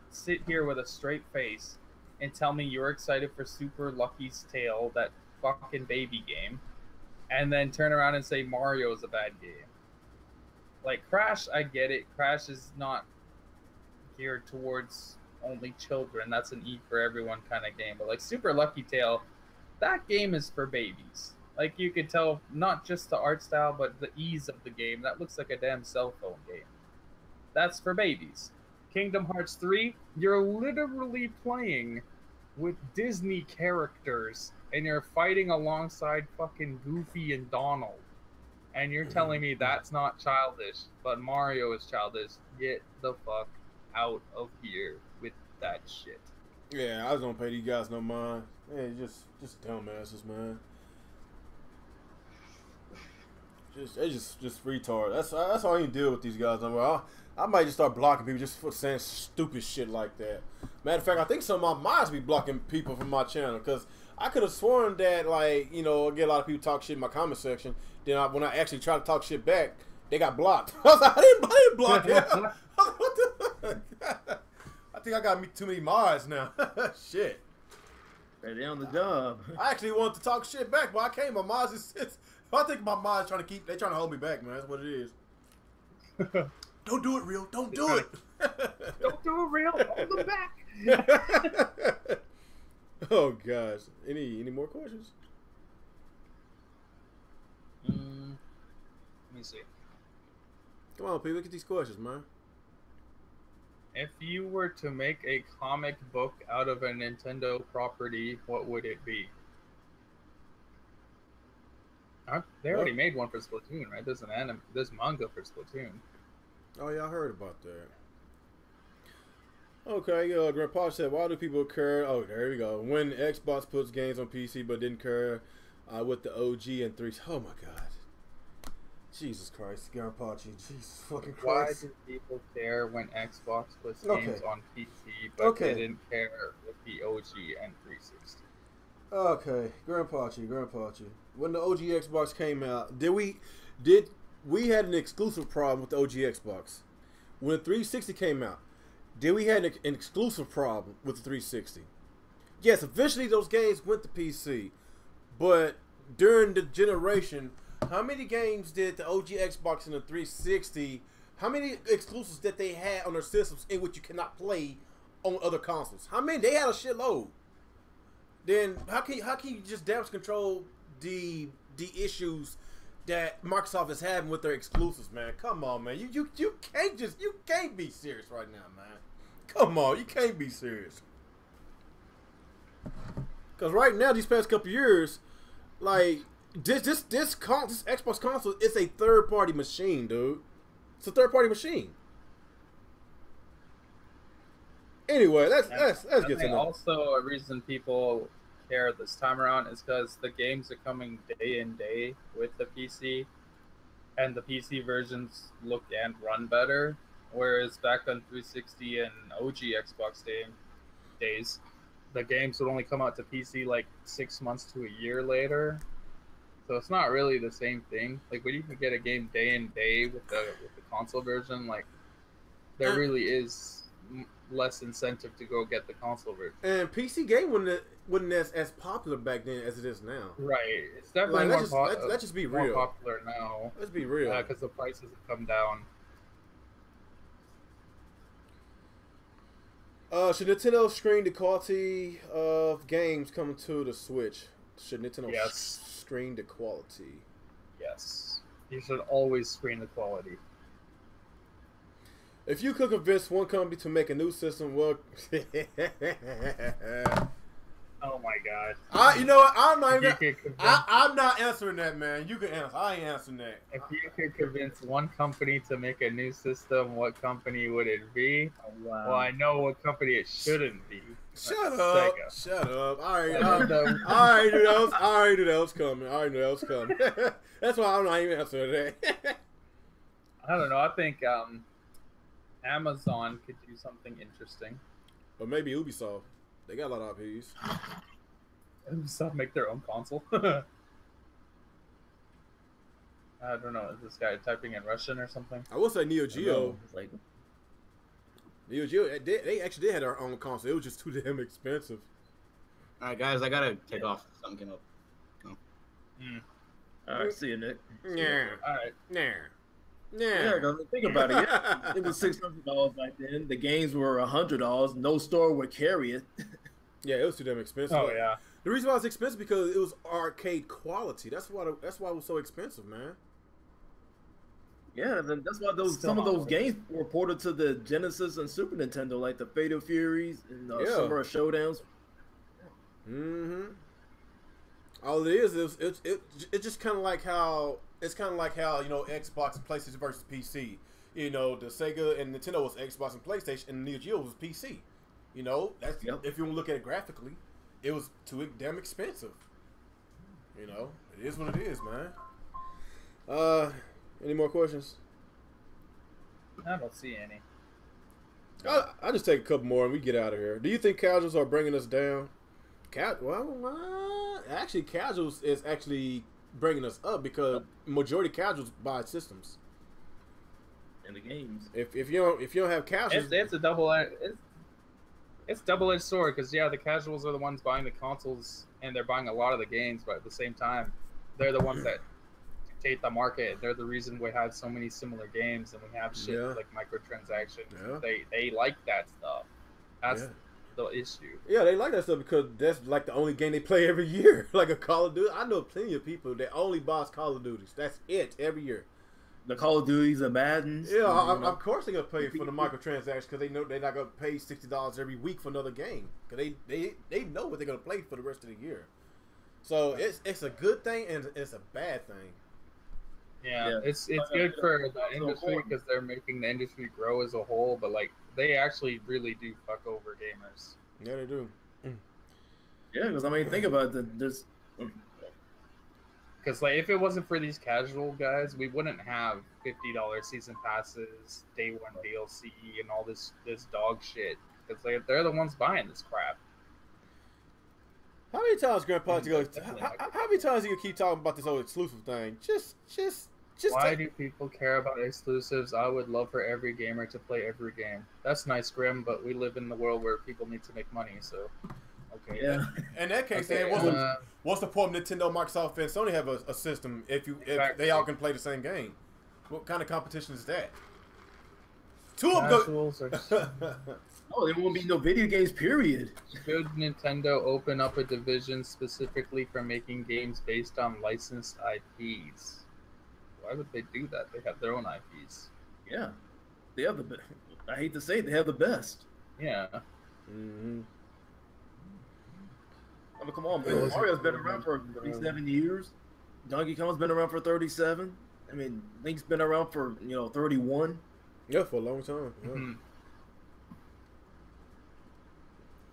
sit here with a straight face and tell me you're excited for Super Lucky's Tale, that fucking baby game, and then turn around and say Mario is a bad game. Like, Crash, I get it. Crash is not geared towards only children. That's an eat for everyone kind of game. But, like, Super Lucky Tale, that game is for babies. Like, you could tell not just the art style, but the ease of the game. That looks like a damn cell phone game. That's for babies. Kingdom Hearts 3, you're literally playing with Disney characters, and you're fighting alongside fucking Goofy and Donald. And you're telling me that's not childish, but Mario is childish. Get the fuck out of here with that shit. Yeah, I just don't pay these guys no mind. Man, just dumbasses, man. They just retard. That's all you can deal with these guys. I might just start blocking people just for saying stupid shit like that. Matter of fact, I think some of my mods be blocking people from my channel because I could have sworn that, like, you know, I get a lot of people talk shit in my comment section. Then when I actually try to talk shit back, they got blocked. I was like, I didn't block him. What the fuck? I think I got too many mods now. Shit. They on the job. I actually wanted to talk shit back, but I can't. My mods is. I think my mods trying to hold me back, man. That's what it is. Don't do it, real. Don't do it. Don't do it, real. Hold them back. Oh gosh. Any more questions? Let me see. Come on, people. Look at these questions, man. If you were to make a comic book out of a Nintendo property, what would it be? They already made one for Splatoon, right? There's manga for Splatoon. Oh yeah, I heard about that. Okay, Grandpa said, why do people care? Oh, there we go. When Xbox puts games on PC but didn't care with the OG and 3. Oh my God. Jesus Christ, Grandpa, Jesus fucking Christ. Why do people care when Xbox puts games on PC but they didn't care with the OG and 360? Okay, Grandpa. When the OG Xbox came out, we had an exclusive problem with the OG Xbox. When the 360 came out, did we had an exclusive problem with the 360? Yes, eventually those games went to PC, but during the generation, how many games did the OG Xbox and the 360? How many exclusives that they had on their systems in which you cannot play on other consoles? How many? They had a shitload. Then how can you just damage control the issues that Microsoft is having with their exclusives, man? Come on, man. You can't be serious right now, man. Come on, you can't be serious. Cause right now, these past couple years, like this Xbox console is a third-party machine, dude. It's a third-party machine. Anyway, let's get to that. Also, a reason people care this time around is because the games are coming day and day with the PC, and the PC versions look and run better. Whereas back on 360 and OG Xbox days, the games would only come out to PC like 6 months to a year later. So it's not really the same thing. Like when you can get a game day and day with the console version, like there really is less incentive to go get the console version. And PC game wasn't as popular back then as it is now. Right, it's definitely let's just be more real. popular now. Let's be real, because the prices have come down. Should Nintendo screen the quality of games coming to the Switch? Should Nintendo screen the quality? Yes, you should always screen the quality. If you could convince one company to make a new system, well, oh my God! You know what? I'm not answering that, man. You can answer. I ain't answering that. If you could convince one company to make a new system, what company would it be? Oh, wow. Well, I know what company it shouldn't be. Shut up! Sega. Shut up! I already knew that was coming. That's why I'm not even answering that. I don't know. I think Amazon could do something interesting. Or maybe Ubisoft. They got a lot of IPs. Ubisoft make their own console. I don't know. Is this guy typing in Russian or something? I will say Neo Geo. Neo Geo, they actually did have their own console. It was just too damn expensive. All right, guys, I gotta take off. Something came up. All right, see you, Nick. Yeah. All right. Yeah, think about it. Yeah. It was $600 back then. The games were $100. No store would carry it. Yeah, it was too damn expensive. Oh yeah. The reason why it was expensive because it was arcade quality. That's why it was so expensive, man. Yeah, that's why some of those games were ported to the Genesis and Super Nintendo, like the Fatal Furies and Summer Showdowns. Mm-hmm. All it is it's just kind of like how Xbox and PlayStation versus PC. You know, the Sega and Nintendo was Xbox and PlayStation, and Neo Geo was PC. You know, that's Yep. if you want to look at it graphically, it was too damn expensive. You know, it is what it is, man. Any more questions? I don't see any. I just take a couple more and we get out of here. Do you think casuals are bringing us down? Actually, casuals is actually bringing us up because majority casuals buy systems. In the games. If you don't have casuals, It's a double-edged. It's double-edged sword because the casuals are the ones buying the consoles and they're buying a lot of the games, but at the same time, they're the ones that dictate the market. They're the reason we have so many similar games and we have shit like microtransactions. Yeah. They like that stuff. That's the issue. Yeah, they like that stuff because that's like the only game they play every year. Like a Call of Duty. I know plenty of people that only buy Call of Duties. That's it every year. The Call of Duties, the Maddens. Yeah, of course they're gonna pay for the microtransactions because they know they're not gonna pay $60 every week for another game because they know what they're gonna play for the rest of the year. So it's a good thing and it's a bad thing. Yeah, it's good for the industry because they're making the industry grow as a whole, but like they actually really do fuck over gamers. Yeah, they do. Yeah, because I mean, think about it. There's Because like if it wasn't for these casual guys, we wouldn't have $50 season passes, day one DLC, and all this dog shit. Because they're the ones buying this crap. How many times, Grandpa, how many times do you keep talking about this whole exclusive thing? Just Why do people care about exclusives? I would love for every gamer to play every game. That's nice, Grim, but we live in the world where people need to make money, so okay. Yeah. In that case, then what's the point of Nintendo, Microsoft, and Sony have a system if they all can play the same game? What kind of competition is that? Two of them. Oh, there won't be no video games, period. Should Nintendo open up a division specifically for making games based on licensed IPs? Why would they do that? They have their own IPs. Yeah. They have the I hate to say it, they have the best. Yeah. Mm-hmm. I mean, come on, man. Mario's been around for 37 years. Donkey Kong's been around for 37. I mean, Link's been around for, 31. Yeah, for a long time. Yeah. Mm-hmm.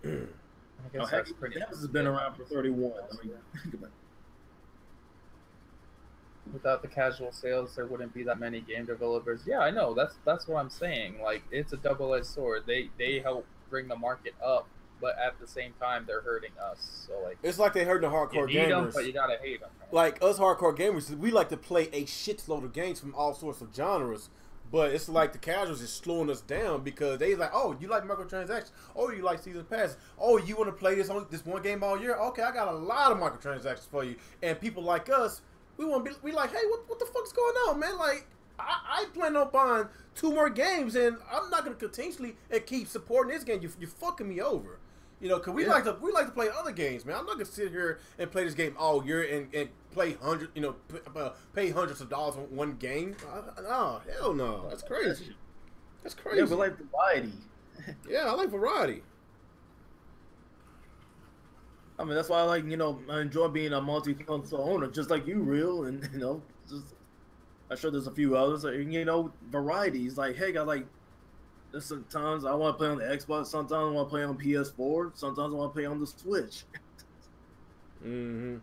I guess that's pretty. Devs has been around for 31. I mean, think about it. Without the casual sales, there wouldn't be that many game developers. Yeah, I know. That's what I'm saying. Like, it's a double-edged sword. They help bring the market up, but at the same time, they're hurting us. So like, it's like they hurting the hardcore you need gamers. them, but you gotta hate them. Right? Like us hardcore gamers, we like to play a shitload of games from all sorts of genres. But it's like the casuals is slowing us down because they like, oh, you like microtransactions? Oh, you like season passes? Oh, you want to play this one game all year? Okay, I got a lot of microtransactions for you. And people like us, we want to be like, hey, what the fuck's going on, man? Like, I plan on buying 2 more games, and I'm not gonna continuously and keep supporting this game. You're fucking me over, because we like to play other games, man. I'm not gonna sit here and play this game all year and play pay hundreds of dollars on one game. No, hell no, that's crazy. That's crazy. Yeah, but like variety. Yeah, I like variety. I mean, that's why I like, I enjoy being a multi-console owner, just like you, Real, and I'm sure there's a few others. Varieties. Like, hey, sometimes I want to play on the Xbox. Sometimes I want to play on PS4. Sometimes I want to play on the Switch. Mm-hmm.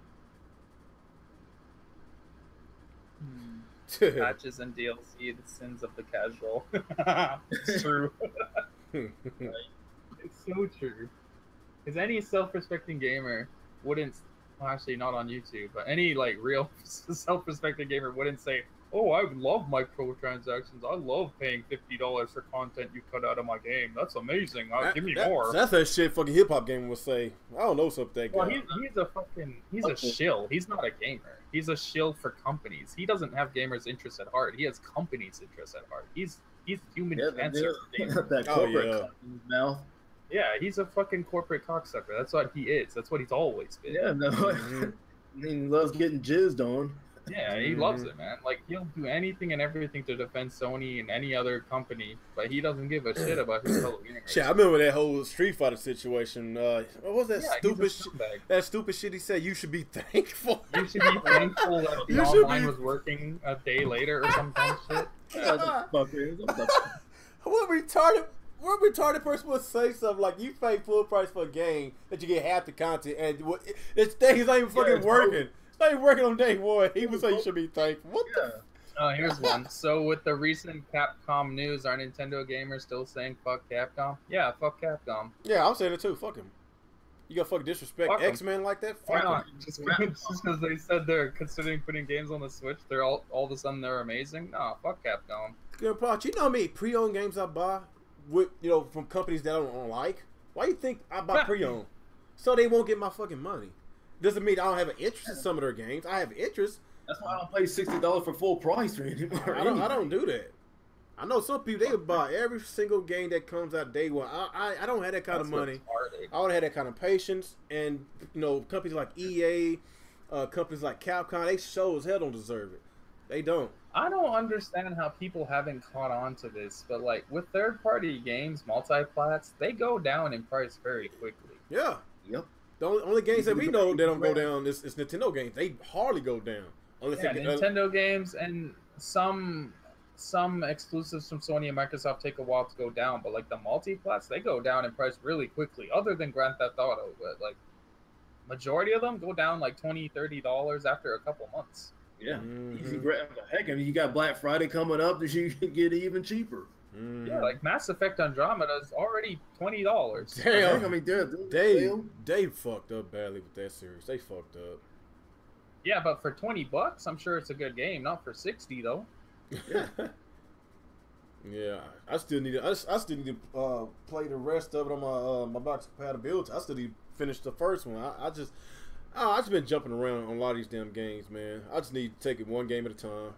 Patches and DLC, the sins of the casual. It's true. It's so true. Because any self-respecting gamer wouldn't, well, actually not on YouTube, but any real self-respecting gamer wouldn't say, "Oh, I love microtransactions. I love paying $50 for content you cut out of my game. That's amazing. Give me more." That's that shit fucking hip hop gamer would say. I don't know something. Well, he's a shill. He's not a gamer. He's a shill for companies. He doesn't have gamers' interests at heart. He has companies' interests at heart. He's human cancer. That corporate in his mouth. Yeah, he's a fucking corporate cocksucker. That's what he is. That's what he's always been. Yeah, no. He loves getting jizzed on. Yeah, he loves it, man. Like, he'll do anything and everything to defend Sony and any other company, but he doesn't give a shit about his fellow gamers. Shit, I remember that whole Street Fighter situation. What was that stupid shit? That stupid shit he said, you should be thankful. You should be thankful that the online was working a day later or some dumb shit. What retarded? what retarded person would say something like you pay full price for a game that you get half the content and it's thing's not even fucking working. It's not even working on day one. He would say you should be thankful. What the? Oh, here's one. So with the recent Capcom news, are Nintendo gamers still saying fuck Capcom? Yeah, fuck Capcom. Yeah, I'm saying it too. Fuck him. You got fucking disrespect X-Men like that? Why Fuck not? him. Just because they said they're considering putting games on the Switch, they're all of a sudden they're amazing? No, fuck Capcom. Good part. You know how many pre-owned games I buy with from companies that I don't like? Why you think I buy pre-owned? So they won't get my fucking money. Doesn't mean I don't have an interest in some of their games. I have interest. That's why I don't pay $60 for full price anymore. I don't do that. I know some people they would buy every single game that comes out day one. I don't have that kind of money. I don't have that kind of patience. And companies like EA, companies like Capcom, they show as hell don't deserve it. They don't. I don't understand how people haven't caught on to this, but like with third-party games, multi-plats, they go down in price very quickly. Yeah. Yep. The only games that we know they don't go down is Nintendo games. They hardly go down. Nintendo games and some exclusives from Sony and Microsoft take a while to go down, but like the multi-plats, they go down in price really quickly, other than Grand Theft Auto, but like majority of them go down like $20-$30 after a couple months. Yeah, easy. Heck, I mean, you got Black Friday coming up, that you can get even cheaper. Yeah, like Mass Effect Andromeda is already $20. Damn, I mean, they fucked up badly with that series. They fucked up. Yeah, but for $20, I'm sure it's a good game. Not for $60 though. Yeah. Yeah, I still need to play the rest of it on my box compatibility. I still need to finish the first one. I just been jumping around on a lot of these damn games, man. I just need to take it one game at a time.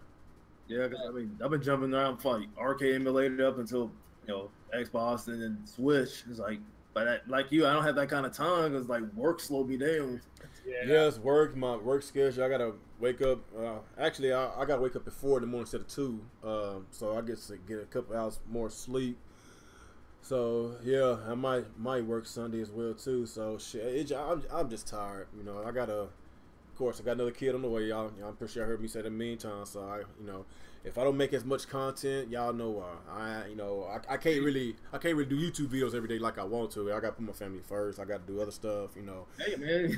Yeah, cause I mean, I've been jumping around fight arcade emulator up until Xbox and then Switch. It's like, but like you, I don't have that kind of time because like work slowed me down. Yeah, it's work. My work schedule. I gotta wake up. Actually, I gotta wake up at 4 in the morning instead of 2. So I get to get a couple hours more sleep. So yeah, I might work Sunday as well too. So shit, I'm just tired. I gotta. Of course, I got another kid on the way. Y'all, I'm pretty sure I heard me say that a million times. So if I don't make as much content, y'all know why. I can't really do YouTube videos every day like I want to. I got to put my family first. I got to do other stuff. Hey man,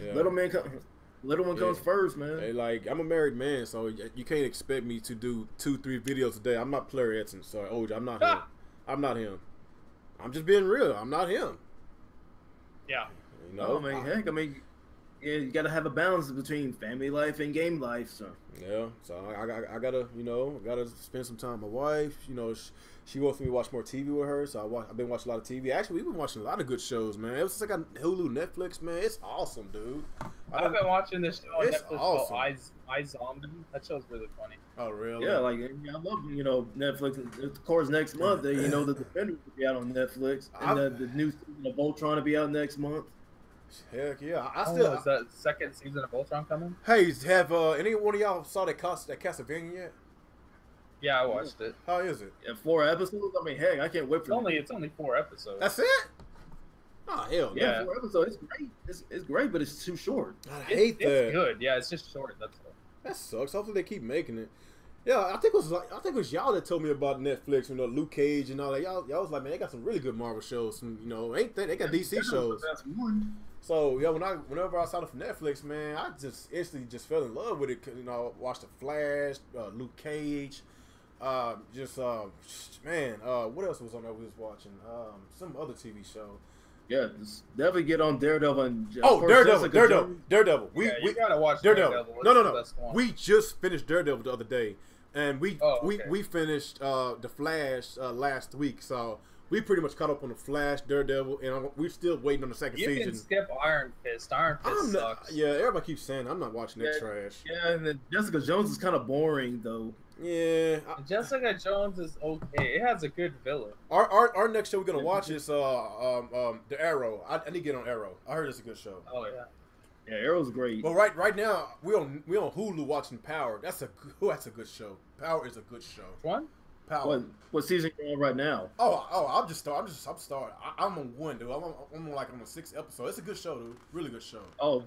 Yeah. little one comes first, man. Hey, like I'm a married man, so you can't expect me to do 2-3 videos a day. I'm not Claire Edson. Sorry, I'm not him. I'm not him. I'm just being real. I'm not him. Yeah. Yeah, you gotta have a balance between family life and game life. So yeah, so I gotta spend some time with my wife. She wants me to watch more TV with her, so I've been watching a lot of TV. Actually, we've been watching a lot of good shows, man. It was like on Hulu, Netflix, man. It's awesome, dude. I've been watching this show on Netflix awesome. called iZombie. That show's really funny. Oh, really? yeah, like I love Netflix. Of course, next month the Defenders will be out on Netflix, and the new season of Voltron will be out next month. Heck yeah! Is that second season of Voltron coming? Hey, have any one of y'all saw that Castlevania yet? Yeah, I watched it. How is it? Yeah, 4 episodes. I mean, heck, I can't wait for It's only 4 episodes. That's it? Oh hell Yeah. no! 4 episodes. It's great. It's great, but it's too short. I hate that. It's good. Yeah, it's just short. That's all. That sucks. Hopefully they keep making it. Yeah, I think it was y'all that told me about Netflix, Luke Cage and all that. Y'all was like, man, they got some really good Marvel shows. Ain't they? They got DC shows. That's one. So yeah, whenever I signed up for Netflix, man, I just instantly just fell in love with it. Watched The Flash, Luke Cage, what else was on there we was watching? Some other TV show. Yeah, just definitely get on Daredevil and Daredevil. You gotta watch Daredevil. It's No. the best one. We just finished Daredevil the other day, and we finished The Flash last week. So we pretty much caught up on The Flash, Daredevil, and we're still waiting on the second season. You can skip Iron Fist. Iron Fist sucks. Yeah, everybody keeps saying I'm not watching that trash. Yeah, and then Jessica Jones is kind of boring though. Yeah, Jessica Jones is okay. It has a good villain. Our next show we're gonna watch is The Arrow. I need to get on Arrow. I heard it's a good show. Oh yeah. Yeah, Arrow's great. Well, right now we on Hulu watching Power. That's a good show. Power is a good show. One? Power. What season are you on right now? I'm starting. I'm on 1, dude. I'm on the 6th episode. It's a good show, dude. Really good show. Oh,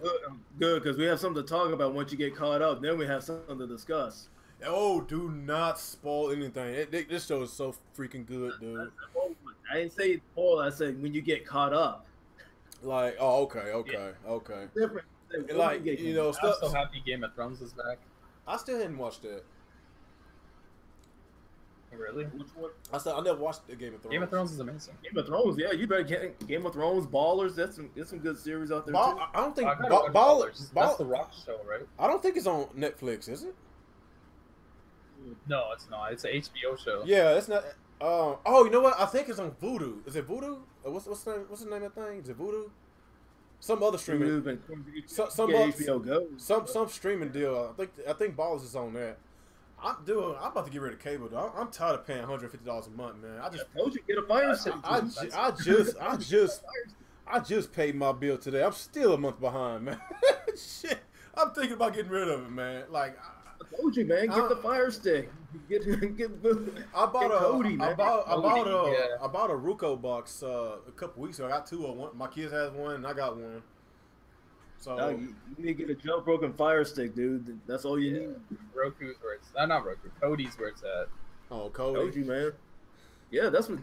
good, because we have something to talk about once you get caught up. Then we have something to discuss. Oh, do not spoil anything. This show is so freaking good, dude. I didn't say spoil. I said when you get caught up. Like, oh, okay. Different. Like, you know, I'm stuff. so happy Game of Thrones is back. I still hadn't watched that. Really? Which one? I never watched the Game of Thrones. Game of Thrones is amazing. Game of Thrones, yeah, you better get Game of Thrones, Ballers. There's some good series out there too. I don't think I gotta watch Ballers. That's the Rock show, right? I don't think it's on Netflix, is it? No, it's not. It's an HBO show. Yeah, it's not. Oh, you know what? I think it's on Vudu. Is it Vudu? What's the name of that thing? Is it Vudu? Some other streaming. HBO Go. Some streaming deal. I think Ballers is on that. I'm about to get rid of cable. Though. I'm tired of paying $150 a month, man. I told you get a fire stick. I just paid my bill today. I'm still a month behind, man. Shit, I'm thinking about getting rid of it, man. Like I told you, man, get the fire stick. I bought a Ruko box a couple weeks ago. I got two of one. My kids has one, and I got one. So no, you need to get a jailbroken fire stick, dude. That's all you need. Roku's where it's not Roku. Cody's where it's at. Oh, Cody. Told you, man. Yeah, that's what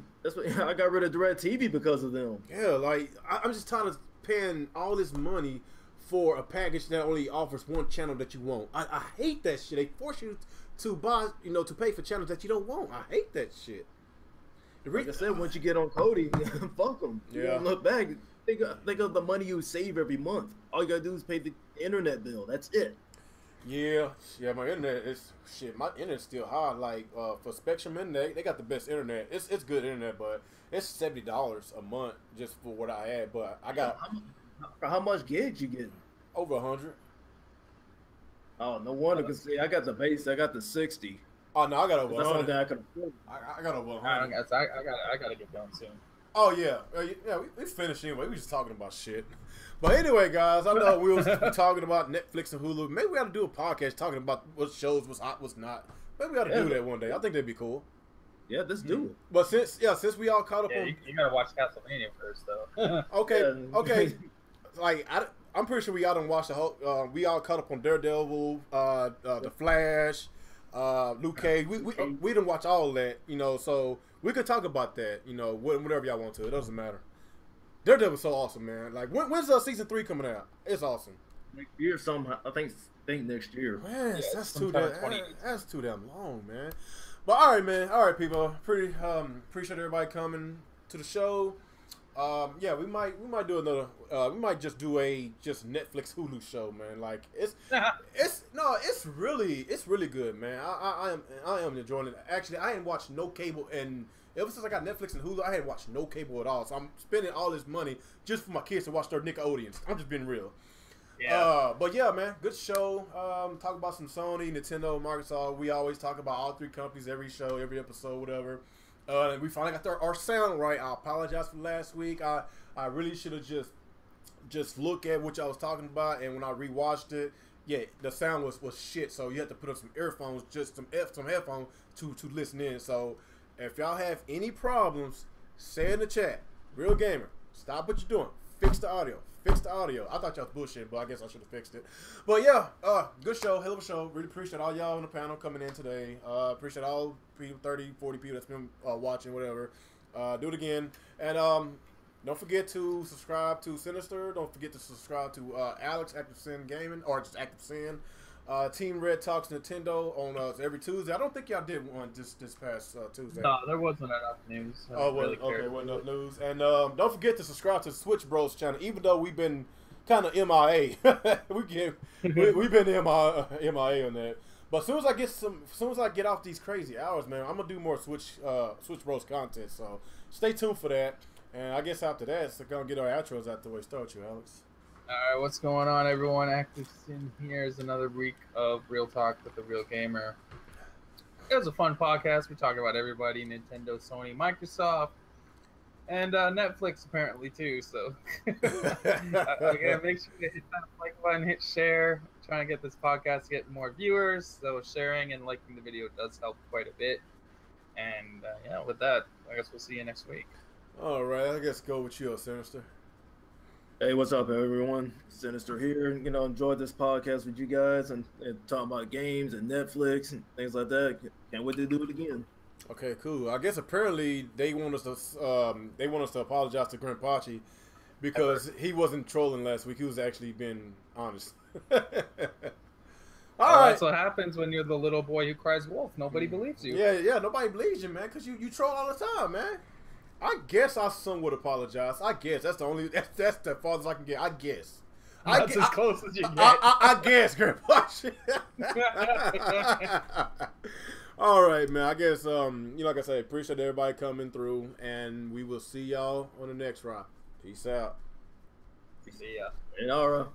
I got rid of DirecTV because of them. Yeah, like I'm just tired of paying all this money for a package that only offers one channel that you want. I hate that shit. They force you to buy, to pay for channels that you don't want. I hate that shit. Like I said, once you get on Cody, fuck them. You don't look back. Think of the money you save every month. All you gotta do is pay the internet bill. That's it. Yeah, my internet is shit. My internet's still high. Like for Spectrum Internet, they got the best internet. It's good internet, but it's $70 a month just for what I had. But I got how much gigs you getting? Over 100. Oh, no wonder. Cause see, I got the base. I got the 60. Oh no, I got over 100. That's the only thing I can afford. I got over 100. I gotta get done soon. Oh yeah, we finished anyway. We just talking about shit. But anyway, guys, I know we was talking about Netflix and Hulu. Maybe we ought to do a podcast talking about what shows was hot, what's not. Maybe we ought to do that one day. I think that'd be cool. Yeah, let's do it. But since we all caught up on, you gotta watch Castlevania first, though. okay. Like I'm pretty sure we all done watched the whole. We all caught up on Daredevil, The Flash, Luke Cage. We didn't watch all of that, So we could talk about that, whenever y'all want to. It doesn't matter. Daredevil's so awesome, man. Like when's season 3 coming out? It's awesome. Next year, I think next year. Man, that's too damn long, man. But all right, man. All right, people. Pretty appreciate everybody coming to the show. Yeah, we might do another. We might just do a Netflix Hulu show, man. Like it's really good, man. I am enjoying it. Actually, I ain't watched no cable, and ever since I got Netflix and Hulu, I hadn't watched no cable at all. So I'm spending all this money just for my kids to watch their Nickelodeons. I'm just being real. Yeah. But yeah, man, good show. Talk about some Sony, Nintendo, Microsoft. We always talk about all three companies every show, every episode, whatever. We finally got our sound right. I apologize for last week. I really should have just looked at what y'all was talking about, and when I rewatched it, yeah, the sound was shit. So you had to put up some earphones, just some headphones to listen in. So if y'all have any problems, say in the chat. Real Gamer, stop what you're doing. Fix the audio. I thought y'all was bullshitting, but I guess I should have fixed it. But yeah, good show, hell of a show. Really appreciate all y'all on the panel coming in today. Appreciate all people, 30, 40 people that's been watching, whatever. Do it again. And don't forget to subscribe to Sinister. Don't forget to subscribe to Alex, Active Sin Gaming, or just Active Sin. Team Red Talks Nintendo on every Tuesday. I don't think y'all did one this past Tuesday. No, there wasn't enough news. Wasn't enough news. And don't forget to subscribe to Switch Bros channel. Even though we've been kind of MIA, we've been MIA on that. But as soon as I get off these crazy hours, man, I'm gonna do more Switch Bros content. So stay tuned for that. And I guess after that, it's gonna get our outros out the way. Start you, Alex. Alright, what's going on, everyone? Active Sin here is another week of Real Talk with the Real Gamer. It was a fun podcast. We talked about everybody, Nintendo, Sony, Microsoft, and Netflix apparently too. So again, make sure to hit that like button, hit share. Trying to get this podcast to get more viewers. So sharing and liking the video does help quite a bit. And yeah, with that, I guess we'll see you next week. All right, I guess go with you, Sinister. Hey, what's up, everyone? Sinister here. Enjoyed this podcast with you guys and talking about games and Netflix and things like that. Can't wait to do it again. Okay, cool. I guess apparently they want us to apologize to Grandpachi because he wasn't trolling last week. He was actually being honest. All right. That's what happens when you're the little boy who cries wolf. Nobody believes you. Yeah, nobody believes you, man, because you troll all the time, man. I guess I somewhat apologize. I guess that's the farthest I can get. I guess. That's as close as you get. I guess, Grandpa. All right, man. I guess like I say, appreciate everybody coming through, and we will see y'all on the next ride. Peace out. See ya. Inara.